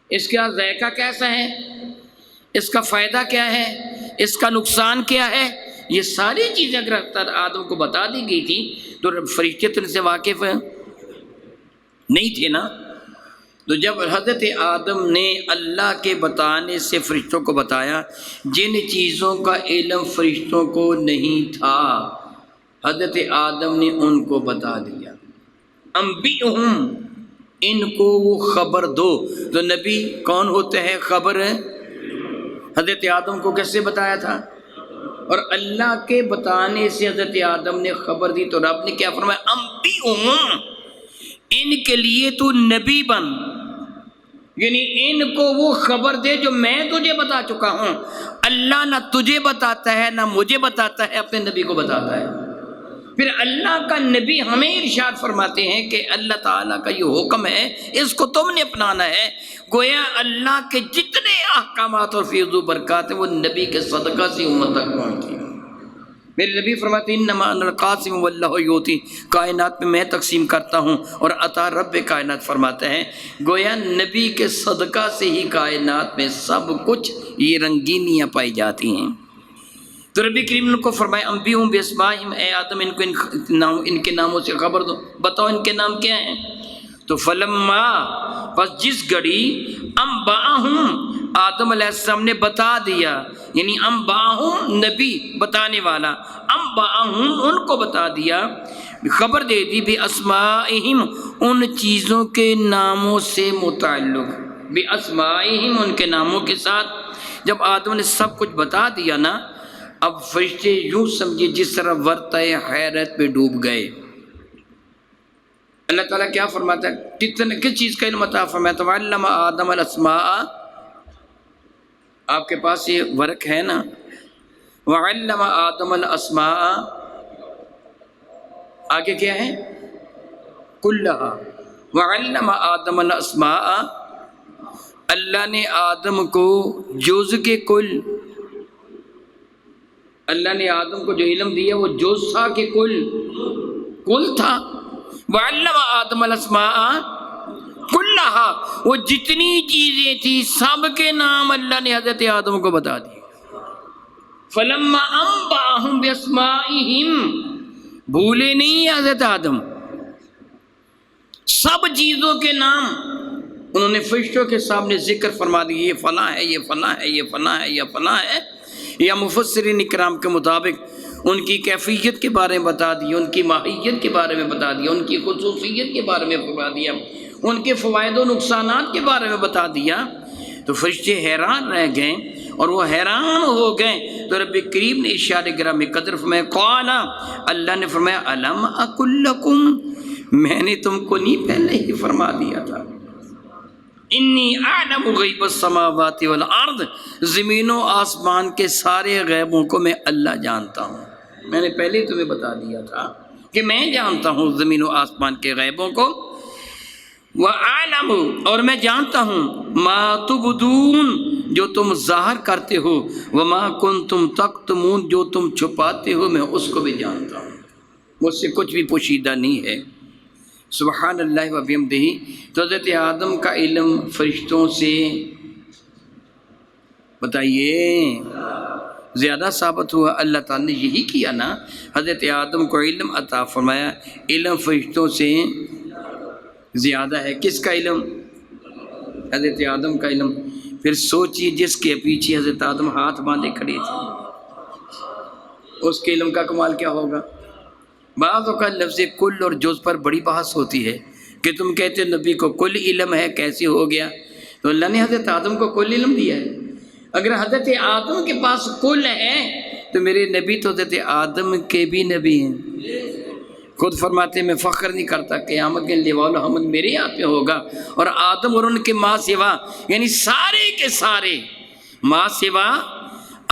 اس کا ذائقہ کیسا ہے، اس کا فائدہ کیا ہے، اس کا نقصان کیا ہے، یہ ساری چیزیں اگر آدم کو بتا دی گئی تھی تو فرشتے تو ان سے واقف نہیں تھے نا۔ تو جب حضرت آدم نے اللہ کے بتانے سے فرشتوں کو بتایا، جن چیزوں کا علم فرشتوں کو نہیں تھا حضرت آدم نے ان کو بتا دیا۔ انبئہم، ان کو وہ خبر دو۔ تو نبی کون ہوتا ہے؟ خبر حضرت آدم کو کیسے بتایا تھا؟ اور اللہ کے بتانے سے حضرت آدم نے خبر دی تو رب نے کیا فرمایا؟ انبئہم، ان کے لیے تو نبی بن، یعنی ان کو وہ خبر دے جو میں تجھے بتا چکا ہوں۔ اللہ نہ تجھے بتاتا ہے نہ مجھے بتاتا ہے، اپنے نبی کو بتاتا ہے۔ پھر اللہ کا نبی ہمیں ارشاد فرماتے ہیں کہ اللہ تعالیٰ کا یہ حکم ہے، اس کو تم نے اپنانا ہے۔ گویا اللہ کے جتنے احکامات اور فیض و برکات ہیں وہ نبی کے صدقہ سے امت تک پہنچتی ہیں۔ میرے نبی فرماتے ہیں انما انا القاسم واللہ یؤتی، کائنات میں تقسیم کرتا ہوں اور عطا رب کائنات فرماتا ہے۔ گویا نبی کے صدقہ سے ہی کائنات میں سب کچھ یہ رنگینیاں پائی جاتی ہیں۔ تو رب کریم نے کو فرمایا انبئہم باسمائہم، اے آدم ان کے ناموں سے خبر دو، بتاؤ ان کے نام کیا ہیں۔ تو فلما، پس جس گھڑی انبأہم، آدم علیہ السلام نے بتا دیا، یعنی انبأہم نبی بتانے والا، انبأہم ان کو بتا دیا، خبر دے دی باسمائہم ان چیزوں کے ناموں سے متعلق، باسمائہم ان کے ناموں کے ساتھ۔ جب آدم نے سب کچھ بتا دیا نا، اب فرشتے یوں سمجھے جس طرح ورطہ حیرت میں ڈوب گئے۔ اللہ تعالیٰ کیا فرماتا ہے؟ کس چیز کا علم عطا فرمایا؟ تو علم آدم الاسماء، آپ کے پاس یہ ورق ہے نا، وعلم آدم الاسماء، آگے کیا ہے؟ کلھا، وعلم آدم الاسماء، اللہ نے آدم کو جز کے کل، اللہ نے آدم کو جو علم دیا وہ جز تھا کہ کل تھا۔ وعلم آدم الاسماء کلھا، وہ جتنی چیزیں تھی سب کے نام اللہ نے حضرت آدم کو بتا دیے۔ فلما انبأہم باسمائہم، بھولے نہیں حضرت آدم، سب چیزوں کے نام انہوں نے فرشتوں کے سامنے ذکر فرما دی، یہ فلاں ہے، یہ فلاں ہے، یہ فلاں ہے، یہ فلاں ہے، یا مفسرین اکرام کے مطابق ان کی کیفیت کے بارے میں بتا دیا، ان کی ماہیت کے بارے میں بتا دیا، ان کی خصوصیت کے بارے میں بتا دیا، ان کے فوائد و نقصانات کے بارے میں بتا دیا۔ تو فرشتے حیران رہ گئے، اور وہ حیران ہو گئے تو رب کریم نے ارشاد گرامی قدر فرمایا، قال، اللہ نے فرمایا الم اقل لکم، میں نے تم کو نہیں پہلے ہی فرما دیا تھا، انی اعلم غیب السماوات والارض، زمین و آسمان کے سارے غیبوں کو میں اللہ جانتا ہوں۔ میں نے پہلے تمہیں بتا دیا تھا کہ میں جانتا ہوں زمین و آسمان کے غیبوں کو، وَأَعْلَمُ، اور میں جانتا ہوں، مَا تُبْدُونَ، جو تم ظاہر کرتے ہو، وَمَا كُنْتُمْ تَكْتُمُونَ، جو تم چھپاتے ہو میں اس کو بھی جانتا ہوں، مجھ سے کچھ بھی پوشیدہ نہیں ہے۔ سبحان اللہ و بحمدہ۔ تو حضرت آدم کا علم فرشتوں سے بتائیے زیادہ ثابت ہوا، اللہ تعالیٰ نے یہی کیا نا، حضرت آدم کو علم عطا فرمایا، علم فرشتوں سے زیادہ ہے۔ کس کا علم؟ حضرت آدم کا علم۔ پھر سوچیے جس کے پیچھے حضرت آدم ہاتھ باندھے کھڑے تھے، اس کے علم کا کمال کیا ہوگا؟ بعض اوقات لفظ کل اور جز پر بڑی بحث ہوتی ہے کہ تم کہتے نبی کو کل علم ہے، کیسے ہو گیا؟ تو اللہ نے حضرت آدم کو کل علم دیا ہے۔ اگر حضرت آدم کے پاس کل ہے تو میرے نبی تو حضرت آدم کے بھی نبی ہیں۔ خود فرماتے ہیں میں فخر نہیں کرتا، قیامت کے لواء الحمد میرے ہاتھ میں ہوگا، اور آدم اور ان کے ماں سوا، یعنی سارے کے سارے ماں سوا،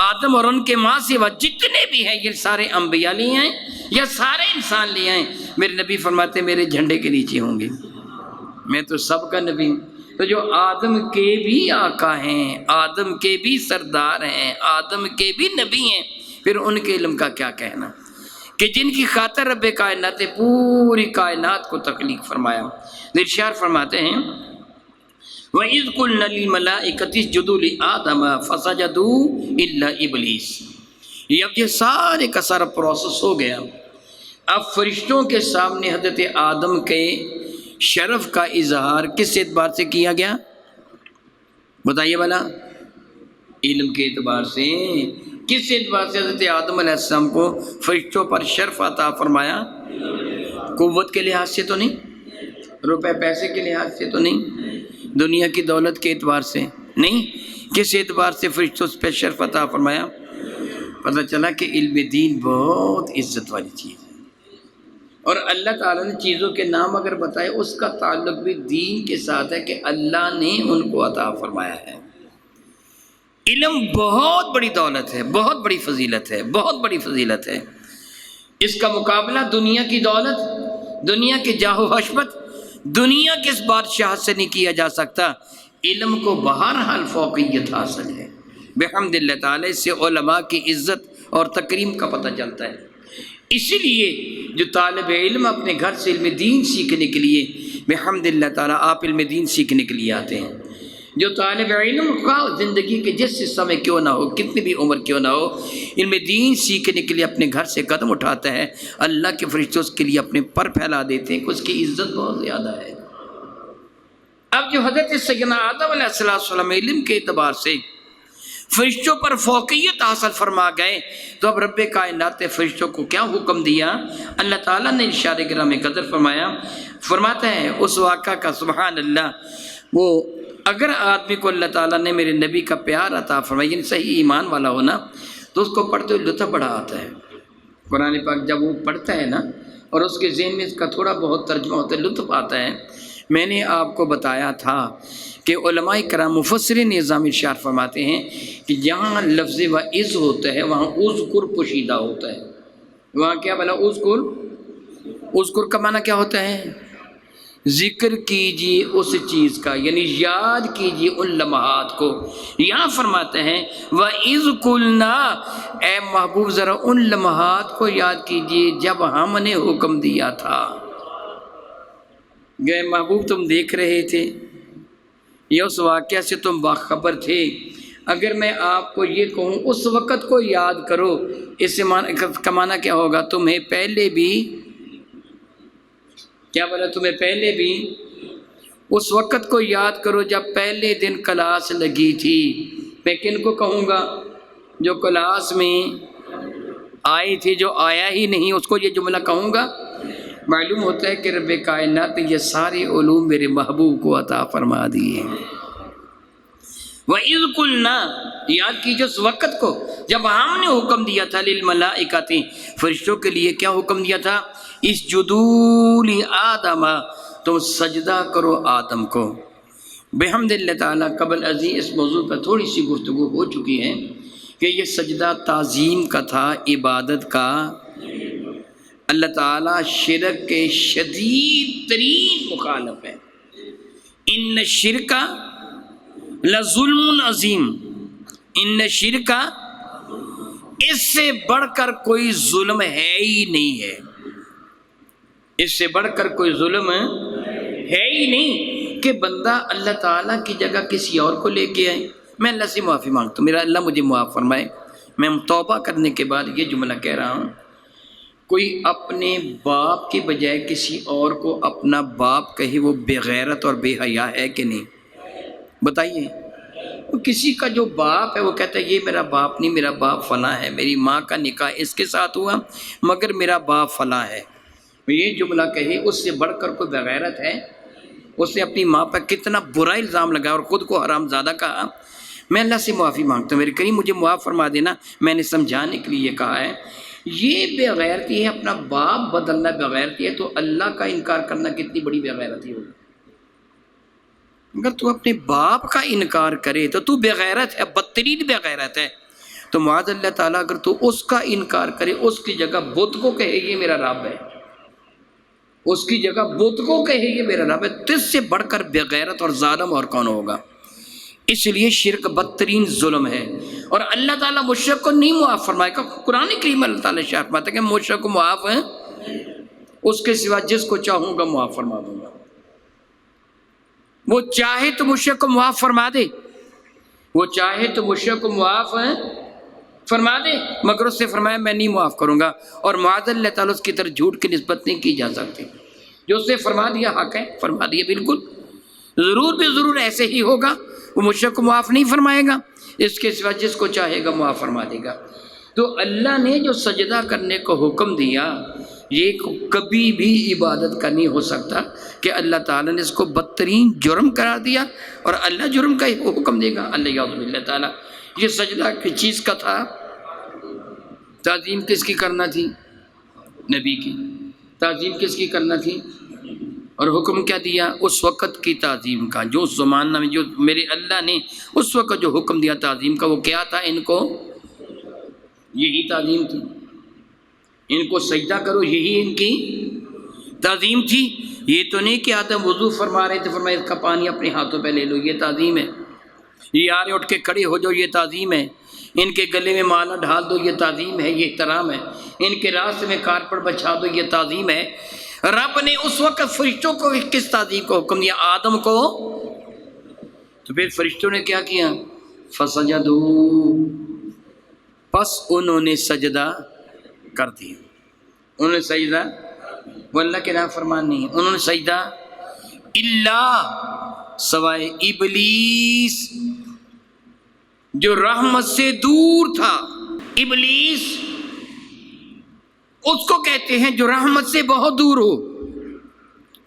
آدم اور ان کے ماں سوا جتنے بھی ہیں یہ سارے انبیاء لے آئیں یا سارے انسان لے آئیں، میرے نبی فرماتے ہیں میرے جھنڈے کے نیچے ہوں گے، میں تو سب کا نبی ہوں۔ تو جو آدم کے بھی آقا ہیں، آدم کے بھی سردار ہیں، آدم کے بھی نبی ہیں، پھر ان کے علم کا کیا کہنا کہ جن کی خاطر رب کائنات پوری کائنات کو تخلیق فرمایا۔ ارشاد فرماتے ہیں وَإِذْ قُلْنَا لِلْمَلَائِكَةِ اسْجُدُوا لِآدَمَ فَسَجَدُوا إِلَّا إِبْلِيسَ۔ یہ سارے کا سارا پروسیس ہو گیا، اب فرشتوں کے سامنے حضرت آدم کے شرف کا اظہار کس اعتبار سے کیا گیا؟ بتائیے بھلا، علم کے اعتبار سے۔ کس اعتبار سے حضرت آدم علیہ السلام کو فرشتوں پر شرف عطا فرمایا؟ قوت کے لحاظ سے تو نہیں، روپے پیسے کے لحاظ سے تو نہیں، دنیا کی دولت کے اعتبار سے، نہیں، کس اعتبار سے فرشتوں پہ شرف عطا فرمایا؟ پتہ چلا کہ علم دین بہت عزت والی چیز ہے، اور اللہ تعالیٰ نے چیزوں کے نام اگر بتائے اس کا تعلق بھی دین کے ساتھ ہے کہ اللہ نے ان کو عطا فرمایا ہے۔ علم بہت بڑی دولت ہے، بہت بڑی فضیلت ہے، بہت بڑی فضیلت ہے۔ اس کا مقابلہ دنیا کی دولت، دنیا کے جاہ و حشمت، دنیا کے اس بادشاہ سے نہیں کیا جا سکتا۔ علم کو بہرحال فوقیت حاصل ہے بحمد اللہ تعالیٰ، اس سے علماء کی عزت اور تکریم کا پتہ چلتا ہے۔ اسی لیے جو طالب علم اپنے گھر سے علم دین سیکھنے کے لیے بحمد اللہ تعالیٰ آپ علم دین سیکھنے کے لیے آتے ہیں، جو طالب علم کا زندگی کے جس حصہ میں کیوں نہ ہو، کتنی بھی عمر کیوں نہ ہو، علم دین سیکھنے کے لیے اپنے گھر سے قدم اٹھاتا ہے، اللہ کے فرشتے اس کے لیے اپنے پر پھیلا دیتے ہیں کہ اس کی عزت بہت زیادہ ہے۔ اب جو حضرت سیدنا آدم علیہ السلام علم کے اعتبار سے فرشتوں پر فوقیت حاصل فرما گئے، تو اب رب کائنات نے فرشتوں کو کیا حکم دیا؟ اللہ تعالیٰ نے ارشاد گرامی قدر فرمایا، فرماتا ہے اس واقعہ کا سبحان اللہ، وہ اگر آدمی کو اللہ تعالیٰ نے میرے نبی کا پیار عطا فرمایا، یعنی صحیح ایمان والا ہونا، تو اس کو پڑھتے ہوئے لطف بڑا آتا ہے۔ قرآن پاک جب وہ پڑھتا ہے نا اور اس کے ذہن میں اس کا تھوڑا بہت ترجمہ ہوتا ہے، لطف آتا ہے۔ میں نے آپ کو بتایا تھا کہ علماء کرام مفسرین نظام ارشاد فرماتے ہیں کہ جہاں لفظ وعظ ہوتا ہے وہاں اذکر پوشیدہ ہوتا ہے۔ وہاں کیا بلا اذکر کا معنی کیا ہوتا ہے؟ ذکر کیجیے اس چیز کا، یعنی یاد کیجیے ان لمحات کو۔ یہاں فرماتے ہیں وَإِذْ قُلْنَا، اے محبوب ذرا ان لمحات کو یاد کیجیے جب ہم نے حکم دیا تھا۔ گئے محبوب تم دیکھ رہے تھے یا اس واقعہ سے تم باخبر تھے؟ اگر میں آپ کو یہ کہوں اس وقت کو یاد کرو، اس سے کا معنی کیا ہوگا؟ تمہیں پہلے بھی کیا بولا؟ تمہیں پہلے بھی اس وقت کو یاد کرو جب پہلے دن کلاس لگی تھی۔ میں کن کو کہوں گا؟ جو کلاس میں آئی تھی، جو آیا ہی نہیں اس کو یہ جملہ کہوں گا؟ معلوم ہوتا ہے کہ رب کائنات نے یہ سارے علوم میرے محبوب کو عطا فرما دیے۔ وَإِذْ قُلْنَا، یاد کیجئے اس وقت کو جب ہم نے حکم دیا تھا للملائکۃ، فرشتوں کے لیے کیا حکم دیا تھا؟ اسجدوا لآدم، تم سجدہ کرو آدم کو۔ بحمد اللہ تعالیٰ قبل ازیں اس موضوع پر تھوڑی سی گفتگو ہو چکی ہے کہ یہ سجدہ تعظیم کا تھا، عبادت کا۔ اللہ تعالیٰ شرک کے شدید ترین مخالف ہے۔ ان شرک لظلم عظیم، ان شرک، اس سے بڑھ کر کوئی ظلم ہے ہی نہیں ہے، اس سے بڑھ کر کوئی ظلم ہے ہی نہیں کہ بندہ اللہ تعالیٰ کی جگہ کسی اور کو لے کے آئے۔ میں اللہ سے معافی مانگتا ہوں، میرا اللہ مجھے معاف فرمائے، میں توبہ کرنے کے بعد یہ جملہ کہہ رہا ہوں، کوئی اپنے باپ کی بجائے کسی اور کو اپنا باپ کہے وہ بے غیرت اور بے حیا ہے کہ نہیں؟ بتائیے۔ کسی کا جو باپ ہے وہ کہتا ہے یہ میرا باپ نہیں، میرا باپ فلاں ہے، میری ماں کا نکاح اس کے ساتھ ہوا مگر میرا باپ فلاں ہے، یہ جملہ کہے اس سے بڑھ کر کوئی بغیرت ہے؟ اس نے اپنی ماں پر کتنا برا الزام لگایا اور خود کو حرام زادہ کہا۔ میں اللہ سے معافی مانگتا ہوں، میرے کریم مجھے معاف فرما دینا، میں نے سمجھانے کے لیے کہا ہے۔ یہ بے غیرتی ہے، اپنا باپ بدلنا بے غیرتی ہے، تو اللہ کا انکار کرنا کتنی بڑی بے غیرتی ہوگی۔ اگر تو اپنے باپ کا انکار کرے تو بے غیرت ہے، بدترین بے غیرت ہے۔ تو معاذ اللہ تعالیٰ اگر تو اس کا انکار کرے، اس کی جگہ بت کو کہے یہ میرا رب ہے، اس کی جگہ بت کو کہے یہ میرا رب ہے، تو اس سے بڑھ کر بے غیرت اور ظالم اور کون ہوگا؟ اس لیے شرک بدترین ظلم ہے، اور اللہ تعالیٰ مشرک کو نہیں معاف فرمائے گا۔ قرآن کریم اللہ تعالیٰ شاہ فرماتا ہے کہ مشرک کو معاف ہے، اس کے سوا جس کو چاہوں گا معاف فرما دوں گا۔ وہ چاہے تو مشرک کو معاف فرما دے، وہ چاہے تو مشرک کو معاف فرما دے، مگر اس سے فرمایا میں نہیں معاف کروں گا، اور معاذ اللہ تعالیٰ اس کی طرف جھوٹ کی نسبت نہیں کی جا سکتی۔ جو اس نے فرما دیا حق ہے، فرما دیا، بالکل ضرور بھی ضرور ایسے ہی ہوگا، وہ مشرک کو معاف نہیں فرمائے گا، اس کے سوا جس کو چاہے گا معاف فرما دے گا۔ تو اللہ نے جو سجدہ کرنے کو حکم دیا، یہ کبھی بھی عبادت کا نہیں ہو سکتا کہ اللہ تعالیٰ نے اس کو بدترین جرم قرار دیا اور اللہ جرم کا حکم دے گا، اللہ یعوذ باللہ تعالیٰ۔ یہ سجدہ کس چیز کا تھا؟ تعظیم کس کی کرنا تھی؟ نبی کی۔ تعظیم کس کی کرنا تھی؟ اور حکم کیا دیا؟ اس وقت کی تعظیم کا، جو زمانہ میں جو میرے اللہ نے اس وقت جو حکم دیا تعظیم کا، وہ کیا تھا؟ ان کو یہی تعظیم تھی، ان کو سجدہ کرو، یہی ان کی تعظیم تھی۔ یہ تو نہیں کہ آدم وضو فرما رہے تھے، فرمایا اس کا پانی اپنے ہاتھوں پہ لے لو، یہ تعظیم ہے۔ یہ آرے اٹھ کے کھڑے ہو جاؤ، یہ تعظیم ہے۔ ان کے گلے میں مالا ڈھال دو، یہ تعظیم ہے، یہ احترام ہے۔ ان کے راستے میں کارپٹ بچھا دو، یہ تعظیم ہے۔ رب نے اس وقت فرشتوں کو کس تعظیم کو حکم دیا؟ آدم کو۔ تو پھر فرشتوں نے کیا کیا؟ فسجدوا، پس انہوں نے سجدہ کر دیا۔ انہوں نے سجدہ، وہ اللہ کے نافرمان نہیں، انہوں نے سجدہ الا، سوائے ابلیس جو رحمت سے دور تھا۔ ابلیس اس کو کہتے ہیں جو رحمت سے بہت دور ہو،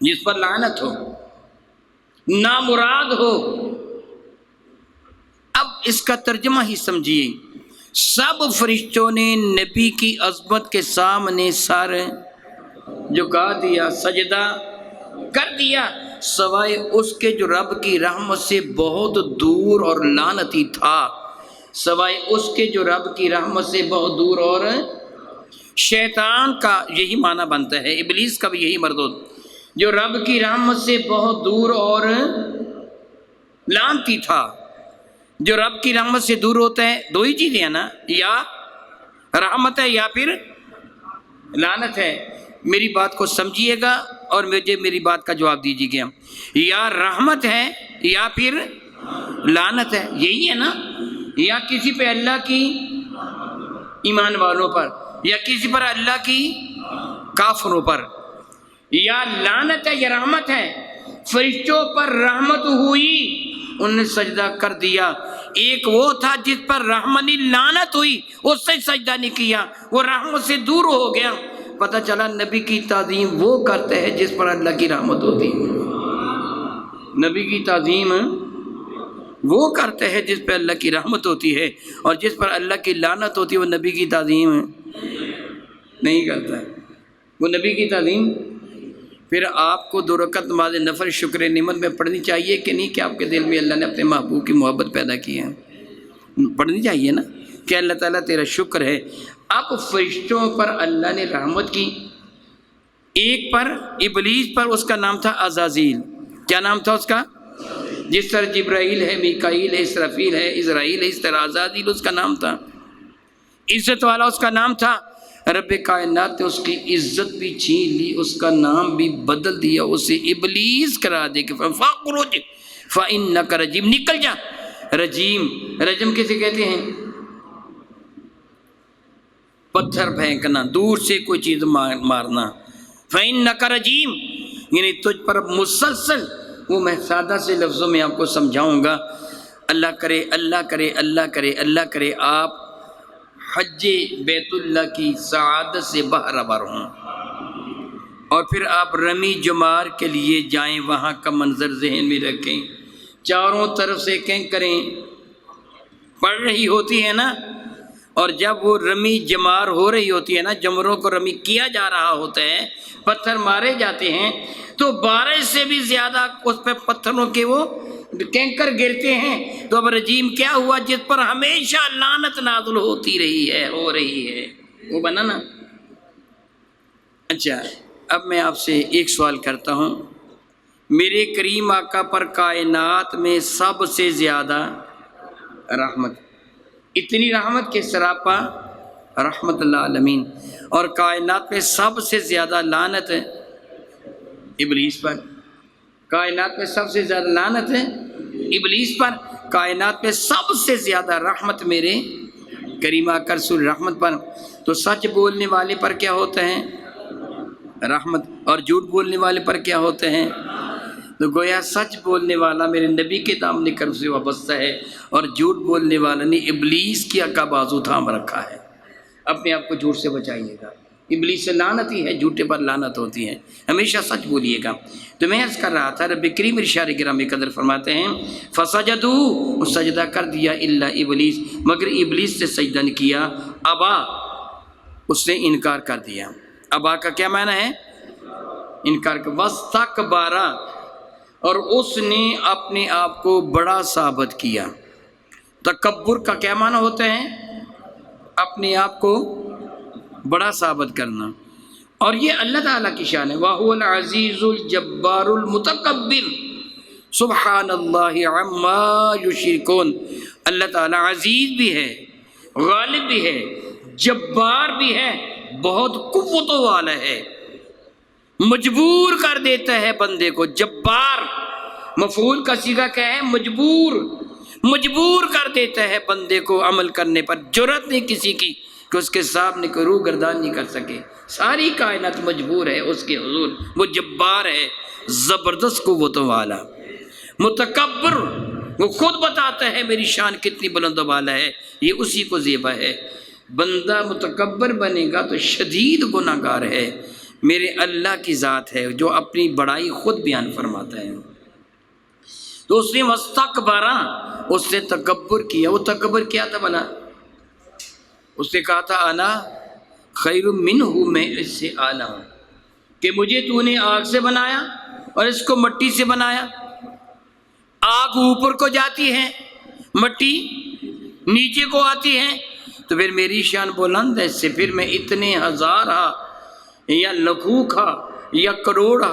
جس پر لعنت ہو، نامراد ہو۔ اب اس کا ترجمہ ہی سمجھیے، سب فرشتوں نے نبی کی عظمت کے سامنے سر جھکا دیا، سجدہ کر دیا، سوائے اس کے جو رب کی رحمت سے بہت دور اور لعنتی تھا، سوائے اس کے جو رب کی رحمت سے بہت دور۔ اور شیطان کا یہی معنی بنتا ہے، ابلیس کا بھی یہی مردود، جو رب کی رحمت سے بہت دور اور لعنتی تھا۔ جو رب کی رحمت سے دور ہوتا ہے، دو ہی چیزیں ہیں نا، یا رحمت ہے یا پھر لعنت ہے۔ میری بات کو سمجھیے گا اور مجھے میری بات کا جواب دیجیے گا، یا رحمت ہے یا پھر لعنت ہے، یہی ہے نا۔ یا کسی پہ اللہ کی ایمان والوں پر، یا کسی پر اللہ کی کافروں پر، یا لعنت ہے یا رحمت ہے۔ فرشتوں پر رحمت ہوئی، انہوں نے سجدہ کر دیا۔ ایک وہ تھا جس پر رحمانی لعنت ہوئی، اس سے سجدہ نہیں کیا، وہ رحمت سے دور ہو گیا۔ پتہ چلا نبی کی تعظیم وہ کرتے ہیں جس پر اللہ کی رحمت ہوتی ہے، نبی کی تعظیم وہ کرتے ہیں جس پہ اللہ کی رحمت ہوتی ہے، اور جس پر اللہ کی لعنت ہوتی ہے وہ نبی کی تعظیم نہیں کرتا ہے، وہ نبی کی تعظیم۔ پھر آپ کو 2 رکعت نماز نفل شکر نعمت میں پڑھنی چاہیے کہ نہیں، کہ آپ کے دل میں اللہ نے اپنے محبوب کی محبت پیدا کی ہے؟ پڑھنی چاہیے نا، کہ اللہ تعالیٰ تیرا شکر ہے۔ اب فرشتوں پر اللہ نے رحمت کی، ایک پر ابلیس پر، اس کا نام تھا عزازیل۔ کیا نام تھا اس کا؟ جس طرح جبرائیل ہے، میکائیل ہے، اسرافیل ہے، اسرائیل ہے، اس طرح عزازیل اس کا نام تھا، عزت والا اس کا نام تھا۔ رب کائنات نے اس کی عزت بھی چھین لی، اس کا نام بھی بدل دیا، اسے ابلیس کرا دے کہ فَخْرُجْ فَإِنَّكَ رَجِيمٌ، نکل جا۔ رجیم، رجم کسے کہتے ہیں؟ پتھر پھینکنا، دور سے کوئی چیز مارنا۔ فَإِنَّكَ رَجِيمٌ، یعنی تجھ پر مسلسل، وہ میں سادہ سے لفظوں میں آپ کو سمجھاؤں گا۔ اللہ کرے اللہ کرے اللہ کرے اللہ کرے آپ حج بیت اللہ کی سعادت سے باخبر ہوں، اور پھر آپ رمی جمار کے لیے جائیں، وہاں کا منظر ذہن میں رکھیں، چاروں طرف سے کینکریں پڑ رہی ہوتی ہے نا، اور جب وہ رمی جمار ہو رہی ہوتی ہے نا، جمروں کو رمی کیا جا رہا ہوتا ہے، پتھر مارے جاتے ہیں، تو بارش سے بھی زیادہ اس پہ پتھروں کے وہ کینکر گرتے ہیں۔ تو اب رجیم کیا ہوا؟ جس پر ہمیشہ لعنت نازل ہوتی رہی ہے، ہو رہی ہے، وہ بنا نا۔ اچھا، اب میں آپ سے ایک سوال کرتا ہوں، میرے کریم آقا پر کائنات میں سب سے زیادہ رحمت، اتنی رحمت کہ سراپا رحمت اللہ عالمین، اور کائنات میں سب سے زیادہ لعنت ابلیس پر، کائنات میں سب سے زیادہ لعنت ہے ابلیس پر، کائنات میں سب سے زیادہ رحمت میرے کریم آقا رسول رحمت پر۔ تو سچ بولنے والے پر کیا ہوتا ہے؟ رحمت، اور جھوٹ بولنے والے پر کیا ہوتے ہیں؟ تو گویا سچ بولنے والا میرے نبی کے دامن کرم سے وابستہ ہے، اور جھوٹ بولنے والا نے ابلیس کی کا بازو تھام رکھا ہے۔ اپنے آپ کو جھوٹ سے بچائیے گا، ابلیس سے لعنت ہی ہے، جھوٹے پر لعنت ہوتی ہے، ہمیشہ سچ بولیے گا۔ تو میں عرض کر رہا تھا رب کریم ارشاد گرامی قدر فرماتے ہیں فسجدوا، سجدہ کر دیا الا ابلیس، مگر ابلیس سے سجدہ نہیں کیا، ابا، اس نے انکار کر دیا۔ ابا کا کیا معنی ہے؟ انکار کا، واستکبر، اور اس نے اپنے آپ کو بڑا ثابت کیا۔ تکبر کا کیا معنی ہوتا ہے؟ اپنے آپ کو بڑا ثابت کرنا، اور یہ اللہ تعالیٰ کی شان ہے۔ وَهُوَ الْعَزِيزُ الْجَبَّارُ الْمُتَكَبِّرُ سبحان اللہ عما یشرکون۔ اللہ تعالیٰ عزیز بھی ہے، غالب بھی ہے، جبار بھی ہے، بہت قوتوں والا ہے، مجبور کر دیتا ہے بندے کو۔ جبار مفعول کا صیغہ کیا ہے؟ مجبور، مجبور کر دیتا ہے بندے کو عمل کرنے پر، جرأت نہیں کسی کی کہ اس کے سامنے کوئی روح گردان نہیں کر سکے۔ ساری کائنات مجبور ہے اس کے حضور، وہ جبار ہے، زبردست قوتوں والا۔ متکبر، وہ خود بتاتا ہے میری شان کتنی بلند و بالا ہے، یہ اسی کو زیبا ہے۔ بندہ متکبر بنے گا تو شدید گناہ گار ہے۔ میرے اللہ کی ذات ہے جو اپنی بڑائی خود بیان فرماتا ہے۔ تو اس نے مستکبر، اس نے تکبر کیا۔ وہ تکبر کیا تھا بنا؟ اس نے کہا تھا انا خیر منہ، میں اس سے اعلیٰ ہوں، کہ مجھے تو نے آگ سے بنایا اور اس کو مٹی سے بنایا۔ آگ اوپر کو جاتی ہے، مٹی نیچے کو آتی ہے، تو پھر میری شان بلند ہے، اس سے پھر میں اتنے ہزار یا لاکھوں یا کروڑ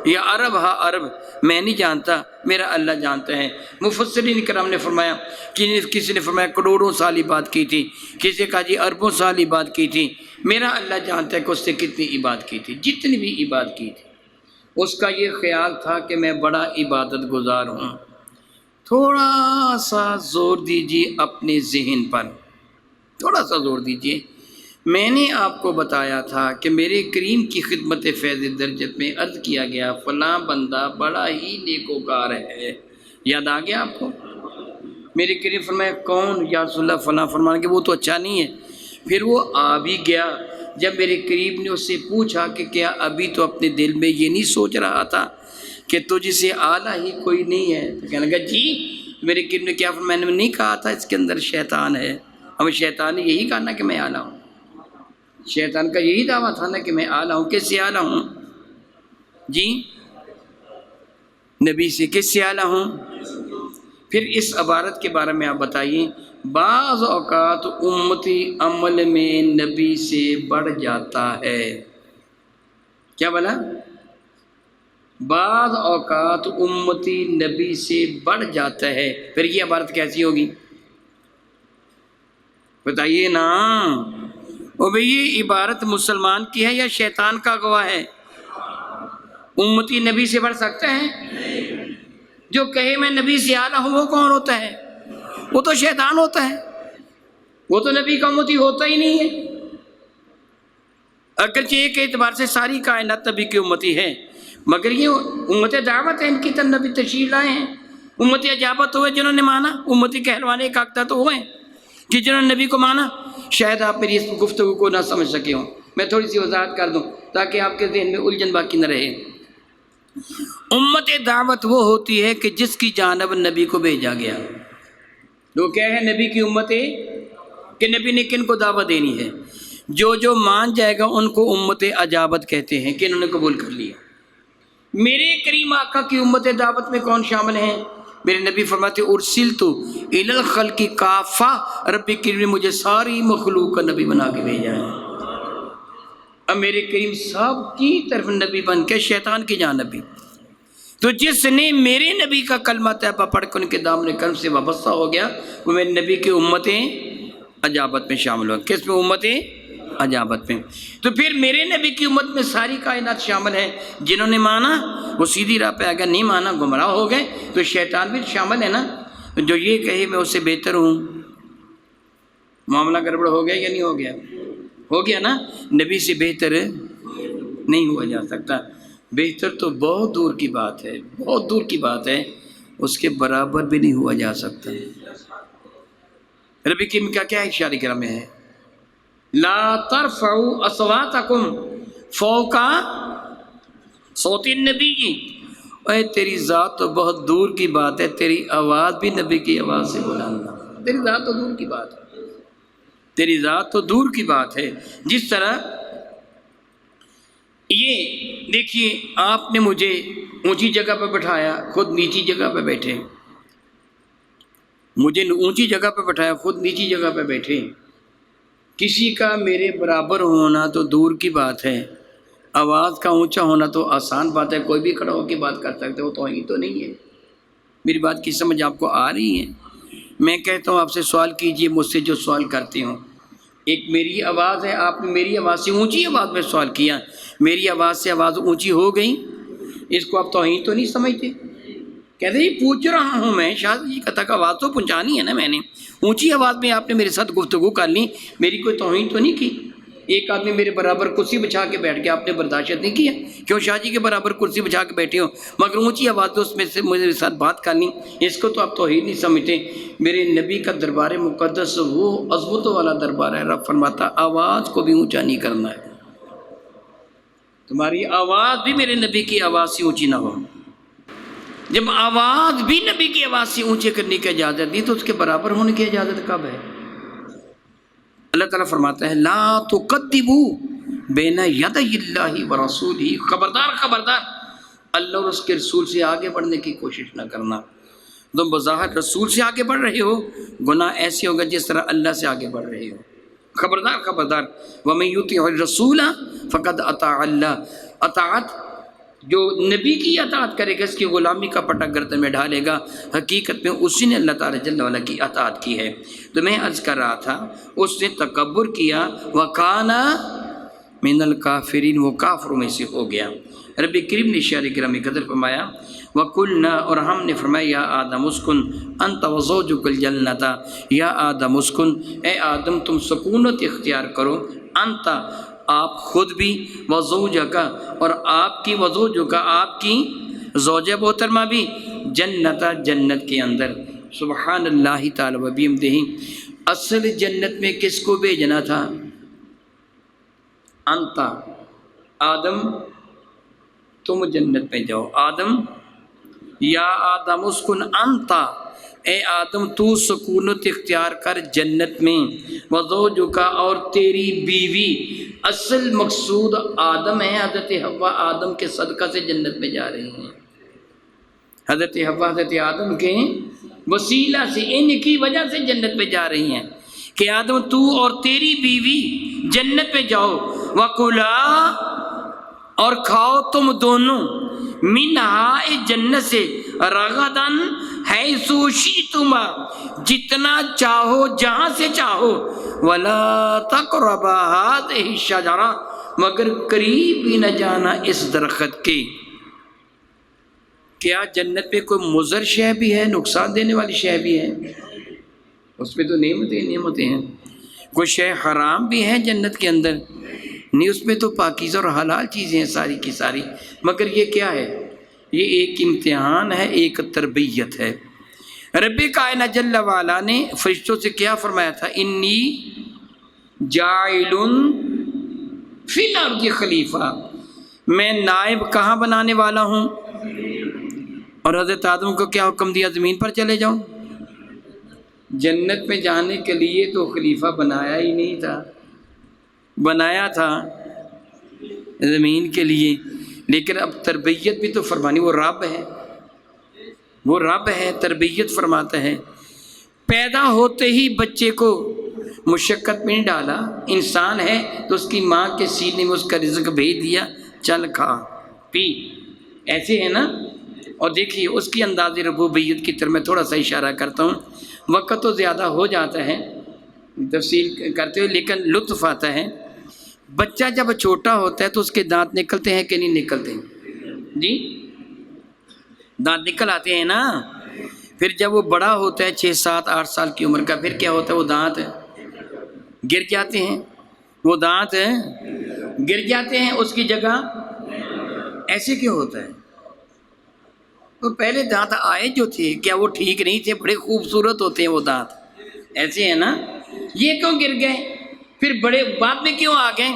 یا ارب ارب میں نہیں جانتا، میرا اللہ جانتا ہے۔ مفسرین کرام نے فرمایا کہ کسی نے فرمایا کروڑوں سال ہی بات کی تھی، کسی نے کہا جی اربوں سال ہی بات کی تھی۔ میرا اللہ جانتا ہے کہ اس نے کتنی عبادت کی تھی، جتنی بھی عبادت کی تھی۔ اس کا یہ خیال تھا کہ میں بڑا عبادت گزار ہوں۔ تھوڑا سا زور دیجیے اپنے ذہن پر، تھوڑا سا زور دیجیے۔ میں نے آپ کو بتایا تھا کہ میرے کریم کی خدمت فیض درجت میں عرض کیا گیا فلاں بندہ بڑا ہی نیکوکار ہے، یاد آ گیا آپ کو؟ میرے کریم فرمایا کون؟ یا رسول اللہ فلاں، فرمانے کہ وہ تو اچھا نہیں ہے۔ پھر وہ آ بھی گیا، جب میرے کریم نے اس سے پوچھا کہ کیا ابھی تو اپنے دل میں یہ نہیں سوچ رہا تھا کہ تجھ سے اعلیٰ ہی کوئی نہیں ہے؟ تو کہنے لگا جی، میرے کریم نے کیا فرمایا؟ میں نے نہیں کہا تھا اس کے اندر شیطان ہے، اب شیطان نے یہی کہا نا کہ میں اعلیٰ ہوں، شیطان کا یہی دعویٰ تھا نا کہ میں اعلیٰ ہوں۔ کس سے اعلیٰ ہوں جی؟ نبی سے۔ کس سے اعلیٰ ہوں؟ پھر اس عبارت کے بارے میں آپ بتائیے، بعض اوقات امتی عمل میں نبی سے بڑھ جاتا ہے، کیا بولا؟ بعض اوقات امتی نبی سے بڑھ جاتا ہے، پھر یہ عبارت کیسی ہوگی بتائیے نا؟ اور بھئی یہ عبارت مسلمان کی ہے یا شیطان کا گواہ ہے؟ امتی نبی سے بڑھ سکتا ہے؟ جو کہے میں نبی سے اعلیٰ ہوں وہ کون ہوتا ہے؟ وہ تو شیطان ہوتا ہے، وہ تو نبی کا امتی ہوتا ہی نہیں ہے۔ اگرچہ ایک اعتبار سے ساری کائنات نبی کی امتی ہے، مگر یہ امت دعوت ہے، ان کی طرف نبی تشریف لائے ہیں۔ امت اجابت ہوئے جنہوں نے مانا، امتی کہلوانے کا حقدار تو ہوئے کہ جنہوں نے نبی کو مانا۔ شاید آپ میری اس گفتگو کو نہ سمجھ سکے ہوں، میں تھوڑی سی وضاحت کر دوں تاکہ آپ کے ذہن میں الجھن باقی نہ رہے۔ امت دعوت وہ ہوتی ہے کہ جس کی جانب نبی کو بھیجا گیا۔ وہ کیا ہے نبی کی امت؟ کہ نبی نے کن کو دعوت دینی ہے؟ جو مان جائے گا ان کو امت اجابت کہتے ہیں کہ انہوں نے قبول کر لیا۔ میرے کریم آقا کی امت دعوت میں کون شامل ہیں؟ میرے نبی فرماتے ارسلت الی الخلق کافہ، رب کریم نے مجھے ساری مخلوق کا نبی بنا کے بھیجا ہے۔ اب میرے کریم سب کی طرف نبی بن کے شیطان کی جانب بھی، تو جس نے میرے نبی کا کلمہ طیبہ پڑھ کر ان کے دامن کرم سے وابستہ ہو گیا وہ میرے نبی کی امتیں اجابت میں شامل ہو۔ کس میں؟ امتیں اجابت میں۔ تو پھر میرے نبی کی امت میں ساری کائنات شامل ہے، جنہوں نے مانا وہ سیدھی راہ پہ آ گیا، نہیں مانا گمراہ ہو گئے۔ تو شیطان بھی شامل ہے نا، جو یہ کہے میں اس سے بہتر ہوں۔ معاملہ گڑبڑ ہو گیا یا نہیں ہو گیا؟ ہو گیا نا۔ نبی سے بہتر نہیں ہوا جا سکتا، بہتر تو بہت دور کی بات ہے، بہت دور کی بات ہے، اس کے برابر بھی نہیں ہوا جا سکتا۔ ربی کریم کا کیا اشارہ کرام ہے؟ لا ترفعوا اصواتکم فوق صوت النبی، اے تیری ذات تو بہت دور کی بات ہے، تیری آواز بھی نبی کی آواز سے بلند نہ، تیری ذات تو دور کی بات ہے، تیری ذات تو دور کی بات ہے۔ جس طرح یہ دیکھیے آپ نے مجھے اونچی جگہ پہ بٹھایا، خود نیچی جگہ پہ بیٹھے، مجھے اونچی جگہ پہ بٹھایا، خود نیچی جگہ پہ بیٹھے۔ کسی کا میرے برابر ہونا تو دور کی بات ہے، آواز کا اونچا ہونا تو آسان بات ہے، کوئی بھی کھڑا ہو کے بات کر سکتے ہو، توہین تو نہیں ہے۔ میری بات کی سمجھ آپ کو آ رہی ہے؟ میں کہتا ہوں آپ سے سوال کیجئے، مجھ سے جو سوال کرتے ہوں، ایک میری آواز ہے، آپ نے میری آواز سے اونچی آواز میں سوال کیا، میری آواز سے آواز اونچی ہو گئی، اس کو آپ توہین تو نہیں سمجھتے؟ کہتے ہیں پوچھ رہا ہوں میں، شاید یہ کہتا کہ آواز تو پہنچانی ہے نا، میں نے اونچی آواز میں آپ نے میرے ساتھ گفتگو کر لی، میری کوئی توہین تو نہیں کی؟ ایک آدمی میرے برابر کرسی بچھا کے بیٹھ گیا، آپ نے برداشت نہیں کیا؟ کیوں شاہ جی کے برابر کرسی بچھا کے بیٹھے ہو مگر اونچی آواز تو اس میں سے میرے ساتھ بات کر لی، اس کو تو آپ توہین نہیں سمجھتے؟ میرے نبی کا دربار مقدس وہ عظمت والا دربار ہے، رب فرماتا آواز کو بھی اونچا نہیں کرنا ہے، تمہاری آواز بھی میرے نبی کی آواز سے اونچی نہ ہو۔ جب آواز بھی نبی کی آواز سے اونچے کرنے کی اجازت دی تو اس کے برابر ہونے کی اجازت کب ہے؟ اللہ تعالیٰ فرماتا ہے لا تقدموا بین یدی اللہ ورسولہ، خبردار خبردار اللہ اور اس کے رسول سے آگے بڑھنے کی کوشش نہ کرنا۔ تم بظاہر رسول سے آگے بڑھ رہے ہو، گناہ ایسے ہوگا جس طرح اللہ سے آگے بڑھ رہے ہو۔ خبردار خبردار وَمَن يُطِعِ الرَّسُولَ فَقَدْ أَطَاعَ اللَّهَ، اطاعت جو نبی کی اطاعت کرے گا اس کی غلامی کا پٹا گردن میں ڈالے گا، حقیقت میں اسی نے اللہ تعالیٰ جل وعلا کی اطاعت کی ہے۔ تو میں عرض کر رہا تھا اس نے تکبر کیا، وَكَانَ مِنَ الْكَافِرِينَ، وہ کافروں میں سے ہو گیا۔ رب کریم نے شعر گرامی قدر فرمایا وَقُلْنَا، اور ہم نے فرمایا یا آدم اسکن انت وزوجک الجنۃ، یا آدم اسکن، اے آدم تم سکونت اختیار کرو، انت آپ خود بھی، وزوجکا اور آپ کی، وزوجکا آپ کی زوجہ محترمہ بھی، جنت جنت کے اندر۔ سبحان اللہ تعالی و بحمدہ، اصل جنت میں کس کو بھیجنا تھا؟ انت آدم تم جنت میں جاؤ، آدم یا آدم اسکن انت، اے آدم تو سکونت اختیار کر جنت میں، وزوجکا اور تیری بیوی۔ اصل مقصود آدم ہے، حضرت حوا آدم کے صدقہ سے جنت میں جا رہی ہیں، حضرت حوا حضرت آدم کے وسیلہ سے، ان کی وجہ سے جنت میں جا رہی ہیں کہ آدم تو اور تیری بیوی جنت میں جاؤ، وَكُلَا اور کھاؤ تم دونوں، منہا جنت سے، رغدن حیث شئتما جتنا چاہو جہاں سے چاہو، ولا تقربا هذه الشجرہ مگر قریب بھی نہ جانا اس درخت کے۔ کیا جنت میں کوئی مضر شے بھی ہے، نقصان دینے والی شے بھی ہے؟ اس میں تو نعمتیں نعمتیں ہیں۔ کوئی شے حرام بھی ہے جنت کے اندر؟ نہیں، اس میں تو پاکیزہ اور حلال چیزیں ہیں ساری کی ساری، مگر یہ کیا ہے؟ یہ ایک امتحان ہے، ایک تربیت ہے۔ رب کائنات جل وعلا نے فرشتوں سے کیا فرمایا تھا؟ انی جاعل فی الارض خلیفہ، میں نائب کہاں بنانے والا ہوں؟ اور حضرت آدم کو کیا حکم دیا؟ زمین پر چلے جاؤ۔ جنت میں جانے کے لیے تو خلیفہ بنایا ہی نہیں تھا، بنایا تھا زمین کے لیے، لیکن اب تربیت بھی تو فرمانی، وہ رب ہے، وہ رب ہے، تربیت فرماتا ہے۔ پیدا ہوتے ہی بچے کو مشقت میں نہیں ڈالا، انسان ہے تو اس کی ماں کے سینے میں اس کا رزق بھیج دیا، چل کھا پی، ایسے ہے نا۔ اور دیکھیے اس کی انداز ربوبیت کی طرف میں تھوڑا سا اشارہ کرتا ہوں، وقت تو زیادہ ہو جاتا ہے تفصیل کرتے ہوئے، لیکن لطف آتا ہے۔ بچہ جب چھوٹا ہوتا ہے تو اس کے دانت نکلتے ہیں کہ نہیں نکلتے؟ جی دانت نکل آتے ہیں نا۔ پھر جب وہ بڑا ہوتا ہے 6 7 8 سال کی عمر کا، پھر کیا ہوتا ہے؟ وہ دانت گر جاتے ہیں، وہ دانت گر جاتے ہیں، اس کی جگہ ایسے کیوں ہوتا ہے؟ وہ پہلے دانت آئے جو تھے کیا وہ ٹھیک نہیں تھے؟ بڑے خوبصورت ہوتے ہیں وہ دانت، ایسے ہیں نا، یہ کیوں گر گئے؟ پھر بڑے بعد میں کیوں آ گئے؟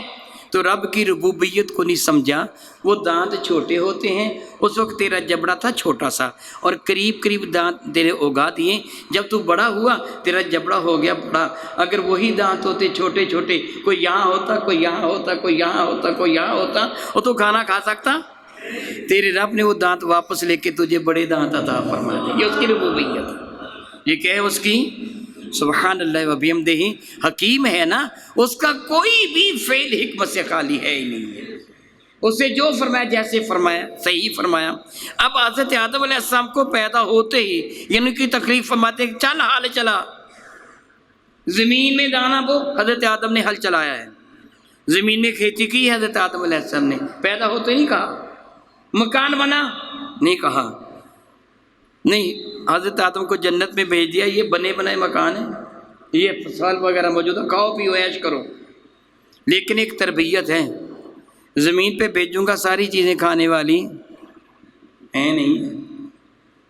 تو رب کی ربوبیت کو نہیں سمجھا. وہ دانت چھوٹے ہوتے ہیں، اس وقت تیرا جبڑا تھا چھوٹا سا، اور قریب قریب دانت تیرے اگا دیے. جب تو بڑا ہوا تیرا جبڑا ہو گیا بڑا. اگر وہی دانت ہوتے چھوٹے چھوٹے، کوئی یہاں ہوتا، کوئی یہاں ہوتا، کوئی یہاں ہوتا، کوئی یہاں ہوتا، وہ تو کھانا کھا سکتا. تیرے رب نے وہ دانت واپس لے کے تجھے بڑے دانت عطا فرما دے. یہ اس کی ربوبیت ہے. یہ کیا ہے اس کی؟ سبحان اللہ و بحمدہ. حکیم ہے نا، اس کا کوئی بھی فعل حکمت سے خالی ہے ہی نہیں ہے. اسے جو فرمایا جیسے فرمایا صحیح فرمایا. اب حضرت آدم علیہ السلام کو پیدا ہوتے ہی یعنی کہ تکلیف فرماتے کہ چل حال چلا، زمین میں دانا بو. حضرت آدم نے ہل چلایا ہے، زمین میں کھیتی کی. حضرت آدم علیہ السلام نے پیدا ہوتے نہیں کہا. مکان بنا نہیں کہا. نہیں، حضرت آدم کو جنت میں بھیج دیا، یہ بنے بنائے مکان ہے، یہ فصل وغیرہ موجود ہے، کھاؤ پیو عیش کرو. لیکن ایک تربیت ہے. زمین پہ بھیجوں گا ساری چیزیں کھانے والی ہیں نہیں.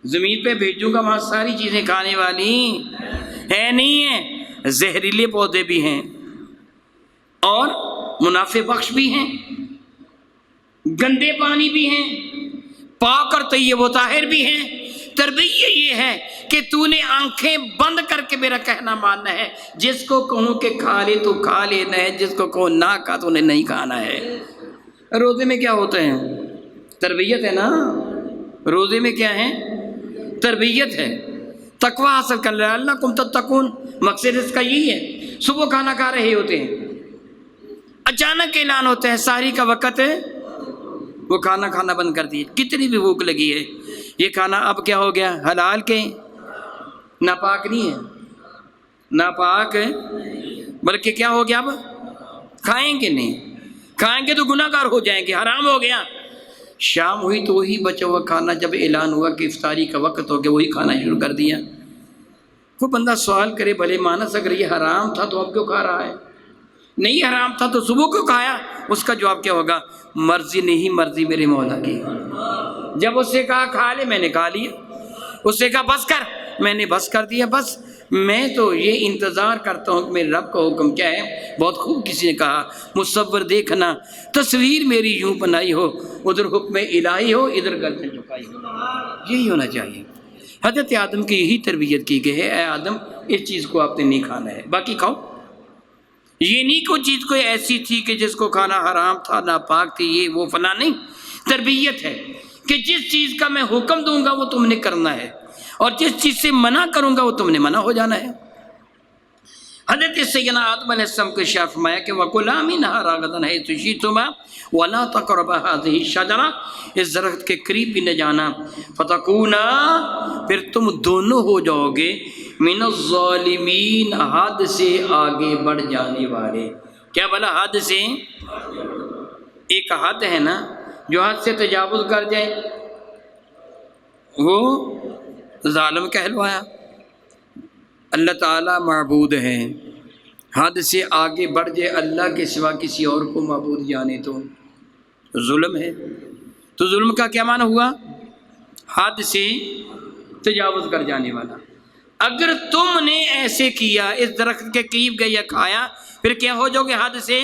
زمین پہ بھیجوں گا وہاں ساری چیزیں کھانے والی ہیں نہیں ہیں. زہریلے پودے بھی ہیں اور منافع بخش بھی ہیں، گندے پانی بھی ہیں، پاک اور طیب و طاہر بھی ہیں. تربیت یہ ہے کہ تو نے آنکھیں بند کر کے میرا کہنا ماننا ہے. جس کو کہوں کہ کھا لے تو کھا لینا ہے، جس کو کہوں نہ کھا تو انہیں نہیں کھانا ہے. روزے میں کیا ہوتا ہے؟ تربیت ہے نا. روزے میں کیا ہے؟ تربیت ہے. تقوی حاصل کر رہا اللہ کم تتقون. مقصد اس کا یہی ہے. صبح کھانا کھا رہے ہوتے ہیں، اچانک اعلان ہوتا ہے سحری کا وقت ہے، وہ کھانا کھانا بند کر دیے. کتنی بھی بھوک لگی ہے، یہ کھانا اب کیا ہو گیا؟ حلال کے ناپاک نہیں ہے، ناپاک ہے، بلکہ کیا ہو گیا؟ اب کھائیں گے نہیں، کھائیں گے تو گناہ گار ہو جائیں گے، حرام ہو گیا. شام ہوئی تو وہی بچا ہوا کھانا، جب اعلان ہوا کہ افطاری کا وقت ہو گیا وہی کھانا شروع کر دیا. کوئی بندہ سوال کرے بھلے مانس اگر یہ حرام تھا تو اب کیوں کھا رہا ہے؟ نہیں حرام تھا تو صبح کیوں کھایا؟ اس کا جواب کیا ہوگا؟ مرضی نہیں، مرضی میرے مولا کی. جب اس سے کہا کھا لے میں نے کھا لیا، اس سے کہا بس کر میں نے بس کر دیا. بس میں تو یہ انتظار کرتا ہوں کہ میرے رب کا حکم کیا ہے. بہت خوب کسی نے کہا، مصور دیکھنا تصویر میری یوں بنائی ہو، ادھر حکم الہی ہو ادھر گردن جھکائی ہو. یہی ہونا چاہیے. حضرت آدم کی یہی تربیت کی گئی ہے، اے آدم اس چیز کو آپ نے نہیں کھانا ہے، باقی کھاؤ. یہ نہیں کوئی چیز کوئی ایسی تھی کہ جس کو کھانا حرام تھا، ناپاک تھی، یہ وہ فلاں نہیں. تربیت ہے کہ جس چیز کا میں حکم دوں گا وہ تم نے کرنا ہے، اور جس چیز سے منع کروں گا وہ تم نے منع ہو جانا ہے. حضرت سیدنا آدم علیہ السلام کو ارشاد فرمایا کہ وَكُلَا مِنْهَا رَغَدًا حَيْثُ شِئْتُمَا وَلَا تَقْرَبَا هَٰذِهِ الشَّجَرَةَ. اس درخت کے قریب بھی نہ جانا. فَتَكُونَا، پھر تم دونوں ہو جاؤ گے مِنَ الظَّالِمِينَ، حد سے آگے بڑھ جانے والے. کیا بلا حد سے؟ ایک حد ہے نا، جو حد سے تجاوز کر جائے وہ ظالم کہلوایا. اللہ تعالیٰ معبود ہے، حد سے آگے بڑھ جائے اللہ کے سوا کسی اور کو معبود جانے تو ظلم ہے. تو ظلم کا کیا معنی ہوا؟ حد سے تجاوز کر جانے والا. اگر تم نے ایسے کیا، اس درخت کے قریب گئے یا کھایا، پھر کیا ہو جاؤ گے؟ حد سے.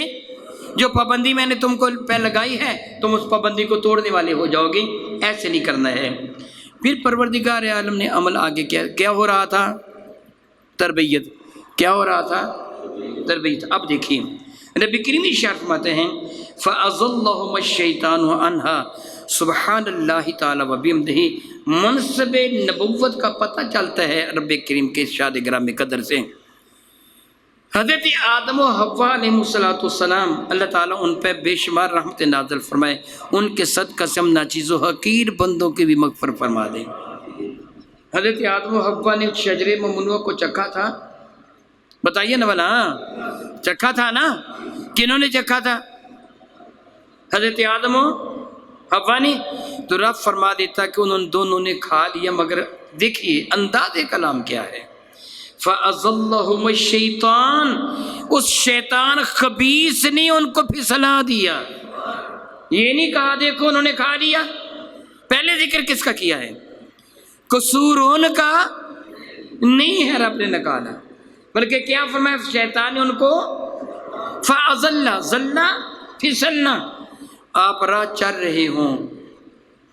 جو پابندی میں نے تم کو پہ لگائی ہے تم اس پابندی کو توڑنے والے ہو جاؤ گے. ایسے نہیں کرنا ہے. پھر پروردگار عالم نے عمل آگے کیا ہو رہا تھا؟ تربیت. کیا ہو رہا تھا؟ تربیت. اب دیکھیے نبی کریم ارشاد فرماتے ہیں فَأَضَلَّهُمَ الشَّيْطَانُ عَنْهَا. سبحان اللہ تعالیٰ و بحمدہ. منصب نبوت کا پتہ چلتا ہے رب کریم کے ارشاد گرامی قدر سے. حضرت آدم و حوا علیہ السلام، اللہ تعالیٰ ان پہ بے شمار رحمت نازل فرمائے. ان کے صدقہ سے ہم ناچیز و حقیر بندوں کی بھی مغفرت فرما دیں. حضرت آدم و حوا نے شجرے ممنوع کو چکھا تھا؟ بتائیے نا بھلا. چکھا تھا نا؟ کنہوں نے چکھا تھا؟ حضرت آدم و حوا نے. تو رب فرما دیتا کہ انہوں دونوں نے کھا لیا، مگر دیکھیے انداز کلام کیا ہے. فَأَضَلَّهُمُ الشَّيْطَانُ، اس شیطان خبیث نے ان کو پھسلا دیا. یہ نہیں کہا دیکھو انہوں نے کھا لیا. پہلے ذکر کس کا کیا ہے؟ قصور ان کا نہیں ہے رب نے نکالا، بلکہ کیا فرمایا؟ شیطان نے ان کو فَأَضَلَّ ضلّا پھسلنا، آپ راہ چل رہے ہوں،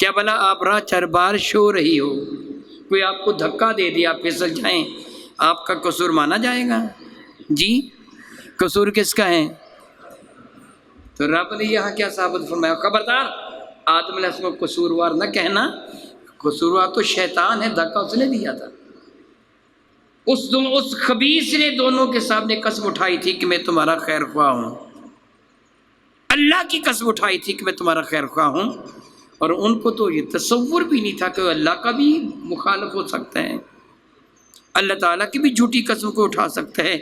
کیا بلا آپ راہ چل بارش ہو رہی ہو، کوئی آپ کو دھکا دے دیا آپ پھسل جائیں، آپ کا قصور مانا جائے گا؟ جی قصور کس کا ہے؟ تو رب نے یہاں کیا ثابت فرمایا؟ خبردار آدم علیہ السلام کو قصوروار نہ کہنا، قصوروار تو شیطان ہے، دھکا اس نے دیا تھا۔ اس خبیث نے دونوں کے سامنے قسم اٹھائی تھی کہ میں تمہارا خیر خواہ ہوں، اللہ کی قسم اٹھائی تھی کہ میں تمہارا خیر خواہ ہوں، اور ان کو تو یہ تصور بھی نہیں تھا کہ اللہ کا بھی مخالف ہو سکتا ہے، اللہ تعالیٰ کی بھی جھوٹی قسم کو اٹھا سکتا ہے،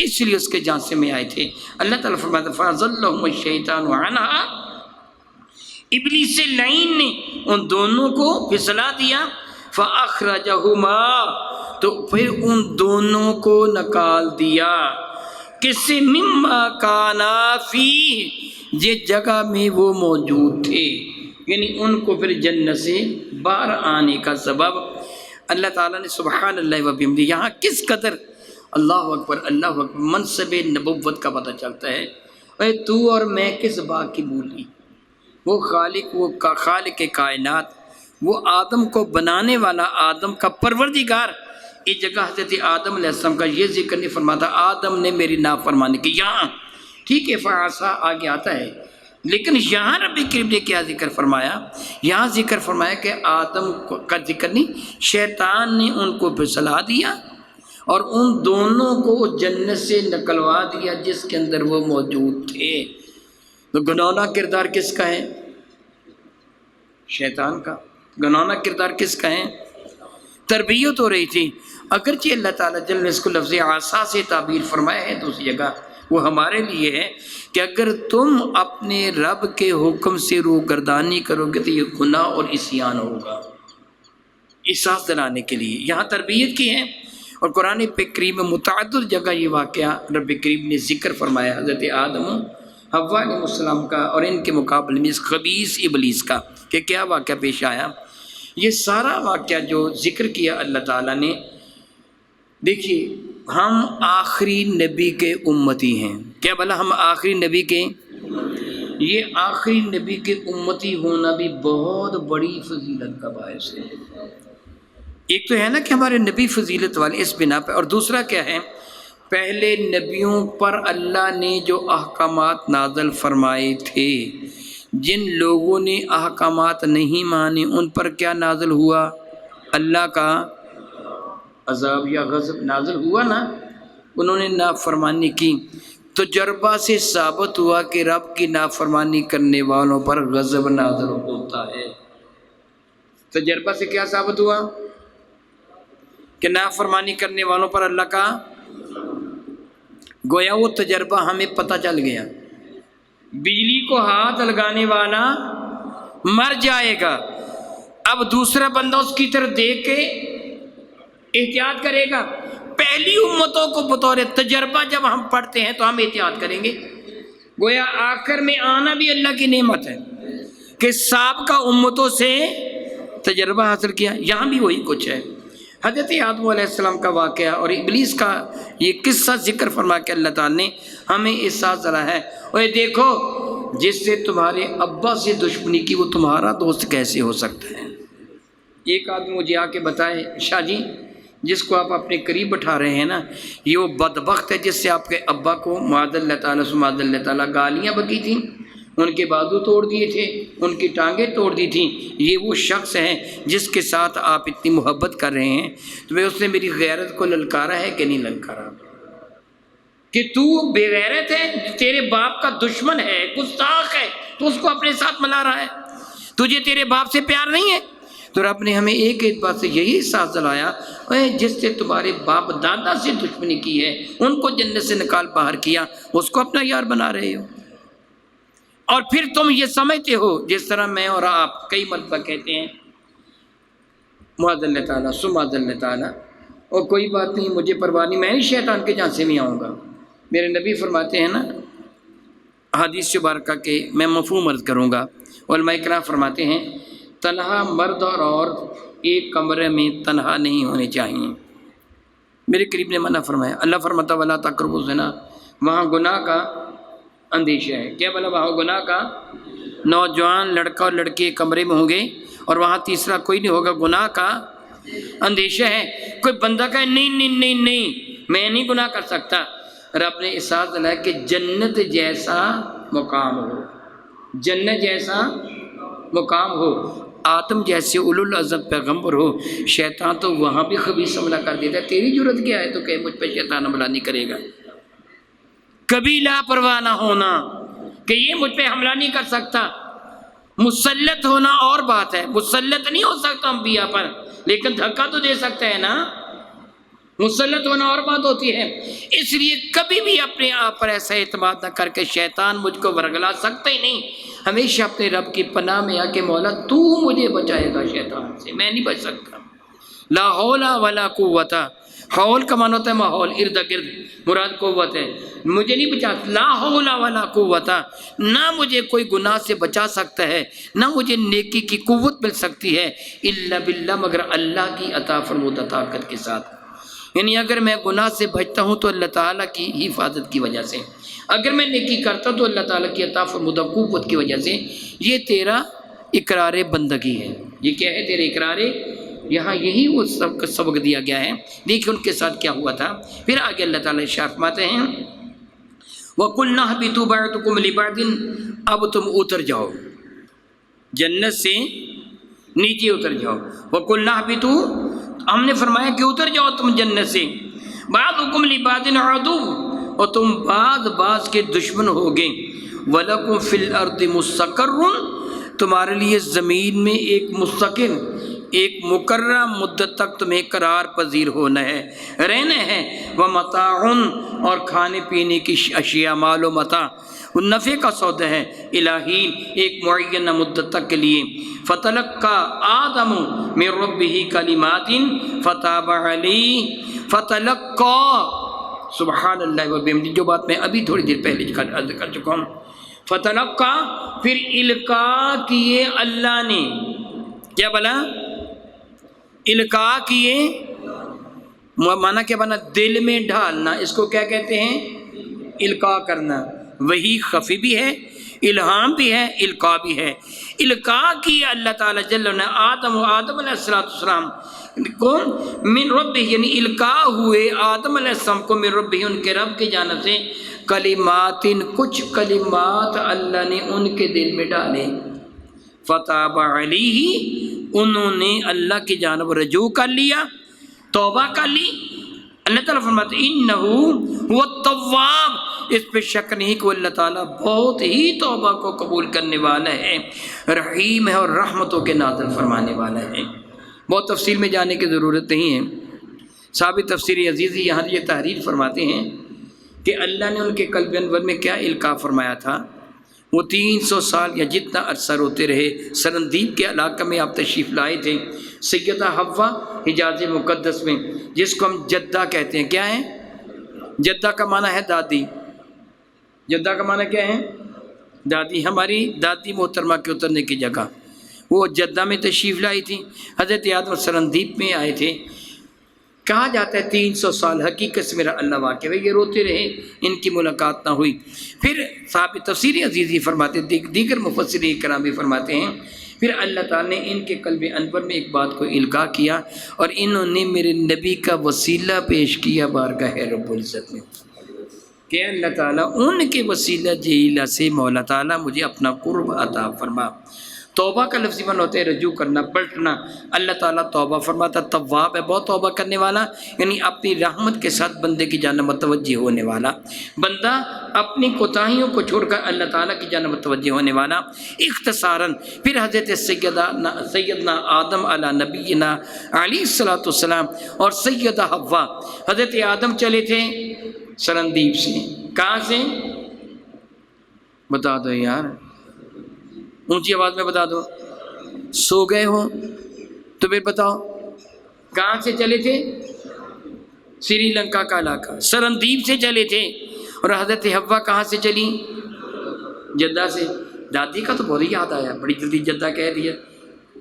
اس لیے اس کے جانسے میں آئے تھے۔ اللہ تعالیٰ فرماتا ہے فَأَضَلَّهُمُ الشَّيْطَانُ عَنْهَا، ابلیس لعین نے ان دونوں کو پھسلا دیا، فَأَخْرَجَهُمَا، تو پھر ان دونوں کو نکال دیا، کس سے؟ مما کانا فیہ، جس جگہ میں وہ موجود تھے، یعنی ان کو پھر جنت سے باہر آنے کا سبب اللہ تعالیٰ نے سبحان اللہ وبحمدہ، یہاں کس قدر اللہ اکبر منصب نبوت کا پتہ چلتا ہے۔ اے تو اور میں کس باغ کی بولی، وہ خالق کائنات، وہ آدم کو بنانے والا، آدم کا پروردگار، اس جگہ حضرت آدم علیہ السلام کا یہ ذکر نہیں فرماتا آدم نے میری نافرمانی کی، یہاں ٹھیک ہے فعصا آگے آتا ہے، لیکن یہاں رب کریم نے کیا ذکر فرمایا؟ یہاں ذکر فرمایا کہ آدم کا ذکر نہیں، شیطان نے ان کو پھسلا دیا اور ان دونوں کو جنت سے نکلوا دیا جس کے اندر وہ موجود تھے۔ تو گناہگار کردار کس کا ہے؟ شیطان کا۔ گناہگار کردار کس کا ہے؟ تربیت ہو رہی تھی، اگرچہ اللہ تعالیٰ جل نے اس کو لفظ عصا سے تعبیر فرمایا ہے دوسری جگہ، وہ ہمارے لیے ہے کہ اگر تم اپنے رب کے حکم سے روگردانی کرو گے تو یہ گناہ اور عصیان ہوگا، احساس دلانے کے لیے یہاں تربیت کی ہے۔ اور قرآن کریم میں متعدد جگہ یہ واقعہ رب کریم نے ذکر فرمایا حضرت آدم حوا علیہ السلام کا اور ان کے مقابلے میں اس خبیث ابلیس کا کہ کیا واقعہ پیش آیا۔ یہ سارا واقعہ جو ذکر کیا اللہ تعالیٰ نے، دیکھیے ہم آخری نبی کے امتی ہیں، کیا بھلا ہم آخری نبی کے، یہ آخری نبی کے امتی ہونا بھی بہت بڑی فضیلت کا باعث ہے۔ ایک تو ہے نا کہ ہمارے نبی فضیلت والے اس بنا پہ، اور دوسرا کیا ہے، پہلے نبیوں پر اللہ نے جو احکامات نازل فرمائے تھے، جن لوگوں نے احکامات نہیں مانے ان پر کیا نازل ہوا؟ اللہ کا عذاب یا غضب نازل ہوا نا، انہوں نے نافرمانی کی۔ تجربہ سے ثابت ہوا کہ رب کی نافرمانی کرنے والوں پر غضب نازل ہوتا ہے۔ تجربہ سے کیا ثابت ہوا؟ کہ نافرمانی کرنے والوں پر اللہ کا، گویا وہ تجربہ ہمیں پتہ چل گیا، بجلی کو ہاتھ لگانے والا مر جائے گا، اب دوسرا بندہ اس کی طرف دیکھ کے احتیاط کرے گا۔ پہلی امتوں کو بطور تجربہ جب ہم پڑھتے ہیں تو ہم احتیاط کریں گے، گویا آخر میں آنا بھی اللہ کی نعمت ہے کہ سابقہ امتوں سے تجربہ حاصل کیا۔ یہاں بھی وہی کچھ ہے۔ حضرت آدم علیہ السلام کا واقعہ اور ابلیس کا یہ قصہ ذکر فرما کے اللہ تعالیٰ نے ہمیں احساس دلایا ہے، اور دیکھو جس سے تمہارے ابا سے دشمنی کی وہ تمہارا دوست کیسے ہو سکتا ہے۔ ایک آدمی مجھے آ کے بتائے، شاہ جی جس کو آپ اپنے قریب بٹھا رہے ہیں نا، یہ وہ بدبخت ہے جس سے آپ کے ابا کو معاذ اللہ تعالیٰ گالیاں بکی تھیں، ان کے بازو توڑ دیے تھے، ان کی ٹانگیں توڑ دی تھیں، یہ وہ شخص ہے جس کے ساتھ آپ اتنی محبت کر رہے ہیں، تو اس نے میری غیرت کو للکارا ہے کہ نہیں للکارا؟ کہ تو بے غیرت ہے، تیرے باپ کا دشمن ہے، گستاخ ہے، تو اس کو اپنے ساتھ ملا رہا ہے، تجھے تیرے باپ سے پیار نہیں ہے؟ تو رب نے ہمیں ایک بات سے یہی احساس دلایا، جس سے تمہارے باپ دادا سے دشمنی کی ہے، ان کو جنت سے نکال باہر کیا، اس کو اپنا یار بنا رہے ہو، اور پھر تم یہ سمجھتے ہو جس طرح میں اور آپ کئی مرتبہ کہتے ہیں معاذ اللہ تعالیٰ معاذ اللہ تعالیٰ، اور کوئی بات نہیں، مجھے پرواہ نہیں، میں نہیں شیطان کے جانسے میں آؤں گا۔ میرے نبی فرماتے ہیں نا حدیث مبارکہ کہ میں مفہوم عرض کروں گا، علماء کرام فرماتے ہیں تنہا مرد اور عورت ایک کمرے میں تنہا نہیں ہونے چاہیے۔ میرے قریب نے منع فرمایا، اللہ فرماتا ولا تقربوا الزنا، وہاں گناہ کا اندیشہ ہے. کیا بلا وہاں گناہ کا؟ نوجوان لڑکا اور لڑکی کمرے میں ہوں گے اور وہاں تیسرا کوئی نہیں ہوگا. گناہ کا اندیشہ ہے. کوئی بندہ کہے نہیں نہیں نہیں نہیں میں نہیں گناہ کر سکتا. رب نے احساس دلایا کہ جنت جیسا مقام ہو، جنت جیسا مقام ہو، آدم جیسے اولو العزم پیغمبر ہو. شیطان تو وہاں بھی خبیث حملہ کر دیتا ہے. تیری جرت کیا ہے تو کہ مجھ پہ شیطان حملہ نہیں کرے گا؟ کبھی لاپرواہ نہ ہونا کہ یہ مجھ پہ حملہ نہیں کر سکتا. مسلط ہونا اور بات ہے، مسلط نہیں ہو سکتا انبیاء پر، لیکن دھکا تو دے سکتا ہے نا. مسلط ہونا اور بات ہوتی ہے. اس لیے کبھی بھی اپنے آپ پر ایسا اعتماد نہ کر کے شیطان مجھ کو ورگلا سکتا ہی نہیں. ہمیشہ اپنے رب کی پناہ میں آ کے مولا تو مجھے بچائے گا شیطان سے، میں نہیں بچ سکتا. لا حول ولا قوت. حول کا معنی ہوتا ہے ماحول، ارد گرد، مراد قوت ہے. مجھے نہیں بچا، لا حول ولا قوت، نہ مجھے کوئی گناہ سے بچا سکتا ہے، نہ مجھے نیکی کی قوت مل سکتی ہے الا باللہ، مگر اللہ کی عطا فرمودہ طاقت کے ساتھ. یعنی اگر میں گناہ سے بچتا ہوں تو اللہ تعالیٰ کی حفاظت کی وجہ سے، اگر میں نیکی کرتا تو اللہ تعالیٰ کی عطا فرمودہ قوت کی وجہ سے. یہ تیرا اقرار بندگی ہے. یہ کیا ہے؟ تیرے اقرار. یہاں یہی وہ سب کا سبق دیا گیا ہے. دیکھیں ان کے ساتھ کیا ہوا تھا. پھر آگے اللہ تعالیٰ ارشاد فرماتے ہیں وَقُلْنَا اهْبِطُوا بَعْضُكُمْ لِبَعْضٍ، اب تم اتر جاؤ جنت سے نیچے اتر جاؤ. وَقُلْنَا اهْبِطُوا، ہم نے فرمایا کہ اتر جاؤ تم جنت سے. بَعْضُكُمْ لِبَعْضٍ عَدُوٌّ، اور تم بعض کے دشمن ہوگے. وَلَكُمْ فِي الْأَرْضِ مُسْتَقَرٌّ، تمہارے لیے زمین میں ایک مستقر، ایک مقررہ مدت تک تمہیں قرار پذیر ہونا ہے، رہنا ہے. وَمَتَاعٌ، اور کھانے پینے کی اشیاء، مال و متاع، نفع کا سودا ہے. الہی، ایک معینہ مدت تک کے لیے. فَتَلَقَّى آدَمُ مِن رَبِّهِ كَلِمَاتٍ فَتَابَ عَلَيْهِ. فَتَلَقَّى، سبحان اللہ وبحمدہ، جو بات میں ابھی تھوڑی دیر پہلے عرض کر چکا ہوں. فَتَلَقَّى، پھر القاء کیے اللہ نے. کیا بلا؟ القاء کیے، معنی کیا بنا؟ دل میں ڈھالنا. اس کو کیا کہتے ہیں؟ القاء کرنا. وہی خفی بھی ہے، الہام بھی ہے، القاء بھی ہے. القاء کیا اللہ تعالیٰ جل وعلا آدم علیہ السلام کو من رب، یعنی القاء ہوئے آدم علیہ السلام کو من رب، ان کے رب کی جانب سے، کلمات، کچھ کلمات اللہ نے ان کے دل میں ڈالے. فتاب علیہ، انہوں نے اللہ کی جانب رجوع کر لیا، توبہ کر لی. اللہ تعالیٰ فرماتے ہیں انہو هو التواب، اس پہ شک نہیں کہ اللہ تعالیٰ بہت ہی توبہ کو قبول کرنے والا ہے، رحیم ہے اور رحمتوں کے نازل فرمانے والا ہے. بہت تفصیل میں جانے کی ضرورت نہیں ہے. صاحب تفسیر عزیزی یہاں یہ تحریر فرماتے ہیں کہ اللہ نے ان کے قلب انور میں کیا القاء فرمایا تھا. وہ 300 سال یا جتنا عرصہ روتے رہے. سرندیپ کے علاقہ میں آپ تشریف لائے تھے. سیدہ حوا حجاز مقدس میں، جس کو ہم جدہ کہتے ہیں. کیا ہے جدہ کا معنی؟ ہے دادی. جدہ کا معنی کیا ہے؟ دادی. ہماری دادی محترمہ کے اترنے کی جگہ. وہ جدہ میں تشریف لائی تھی. حضرت آدم سرندیپ میں آئے تھے. کہا جاتا ہے 300 سال، حقیقت سے میرا اللہ واقع ہے. یہ روتے رہے، ان کی ملاقات نہ ہوئی. پھر صاحب تفسیر عزیزی فرماتے، دیگر مفسرین کرام بھی فرماتے ہیں، پھر اللہ تعالیٰ نے ان کے قلب انور میں ایک بات کو القاء کیا اور انہوں نے میرے نبی کا وسیلہ پیش کیا بارگاہ رب العزت میں کہ اللہ تعالیٰ ان کے وسیلہ جلیلہ سے مولا تعالیٰ مجھے اپنا قرب عطا فرما. توبہ کا لفظی معنی ہوتا ہے رجوع کرنا، پلٹنا. اللہ تعالیٰ توبہ فرماتا، تواب ہے، بہت توبہ کرنے والا، یعنی اپنی رحمت کے ساتھ بندے کی جانب متوجہ ہونے والا. بندہ اپنی کوتاہیوں کو چھوڑ کر اللہ تعالیٰ کی جانب متوجہ ہونے والا. اختصاراً پھر حضرت سیدنا آدم علی نبینا علیہ الصلوۃ والسلام اور سیدہ حوا، حضرت آدم چلے تھے سرندیپ سے. کہاں سے؟ بتا دو یار، اونچی آواز میں بتا دو. سو گئے ہو تو پھر بتاؤ کہاں سے چلے تھے؟ سری لنکا کا علاقہ، سرندیپ سے چلے تھے. اور حضرت حوا کہاں سے چلی؟ جدہ سے. دادی کا تو بہت ہی یاد آیا، بڑی جلدی جدہ کہہ دیا.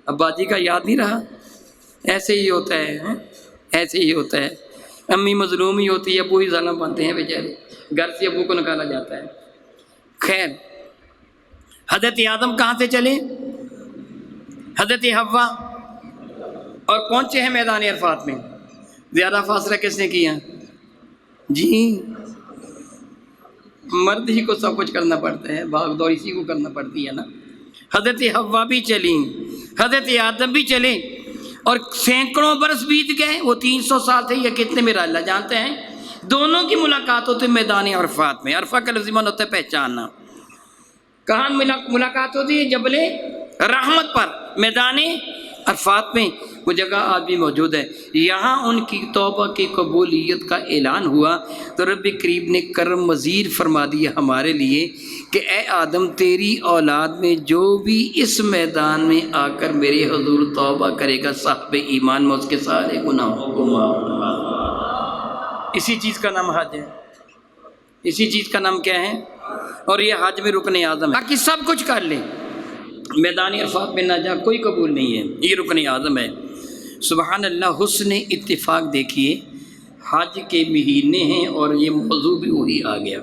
ابا جی کا یاد نہیں رہا. ایسے ہی ہوتا ہے، ایسے ہی ہوتا ہے. امی مظلوم ہی ہوتی ہے، ابو ہی ظالم بنتے ہیں بیچارے. گھر سے ابو کو نکالا جاتا ہے. خیر، حضرت آدم کہاں سے چلے؟ حضرت حوا، اور پہنچے ہیں میدان عرفات میں۔ زیادہ فاصلہ کس نے کیا؟ جی مرد ہی کو سب کچھ کرنا پڑتا ہے، بھاگ دوڑ اسی کو کرنا پڑتی ہے نا۔ حضرت حوا بھی چلی، حضرت آدم بھی چلے، اور سینکڑوں برس بیت گئے، وہ 300 سال تھے یا کتنے میرا اللہ جانتے ہیں۔ دونوں کی ملاقات ہوتی میدان عرفات میں۔ عرفہ کا لفظ معنی ہوتا ہے پہچاننا۔ کہاں ملاقات ہوتی ہے؟ جبل رحمت پر، میدان عرفات میں وہ جگہ آج بھی موجود ہے۔ یہاں ان کی توبہ کی قبولیت کا اعلان ہوا تو رب کریم نے کرم مزید فرما دیا ہمارے لیے کہ اے آدم، تیری اولاد میں جو بھی اس میدان میں آ کر میرے حضور توبہ کرے گا، صاحب ایمان میں اس کے سارے گناہوں کو معاف فرما دوں۔ اسی چیز کا نام حج ہے، اسی چیز کا نام کیا ہے؟ اور یہ حج میں رکن اعظم ہے۔ باقی سب کچھ کر لیں، میدان عرفات میں نہ جا کوئی قبول نہیں ہے، یہ رکن اعظم ہے۔ سبحان اللہ، حسن اتفاق دیکھیے، حج کے مہینے ہیں اور یہ موضوع بھی وہی آ گیا۔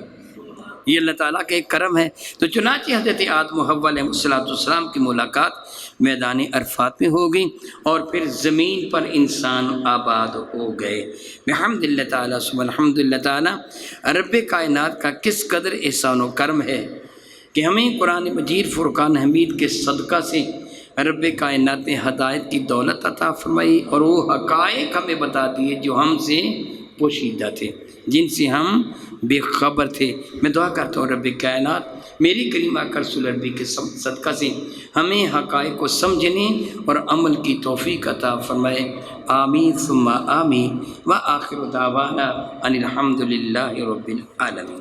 یہ اللہ تعالیٰ کا ایک کرم ہے۔ تو چنانچہ حضرت آدم و حوا علیہ السلام کی ملاقات میدان عرفات میں ہو گئی، اور پھر زمین پر انسان آباد ہو گئے بحمد اللہ تعالیٰ۔ الحمد للہ تعالیٰ رب کائنات کا کس قدر احسان و کرم ہے کہ ہمیں قرآن مجید فرقان حمید کے صدقہ سے رب کائنات نے ہدایت کی دولت عطا فرمائی، اور وہ حقائق ہمیں بتا دیے جو ہم سے پوشیدہ تھے، جن سے ہم بے خبر تھے۔ میں دعا کرتا ہوں رب کائنات میری کریمہ کا رسول عربی کے صدقہ سے ہمیں حقائق کو سمجھنے اور عمل کی توفیق عطا فرمائے۔ آمین ثم آمین، وآخر دعوانا ان الحمد للہ رب العالمین۔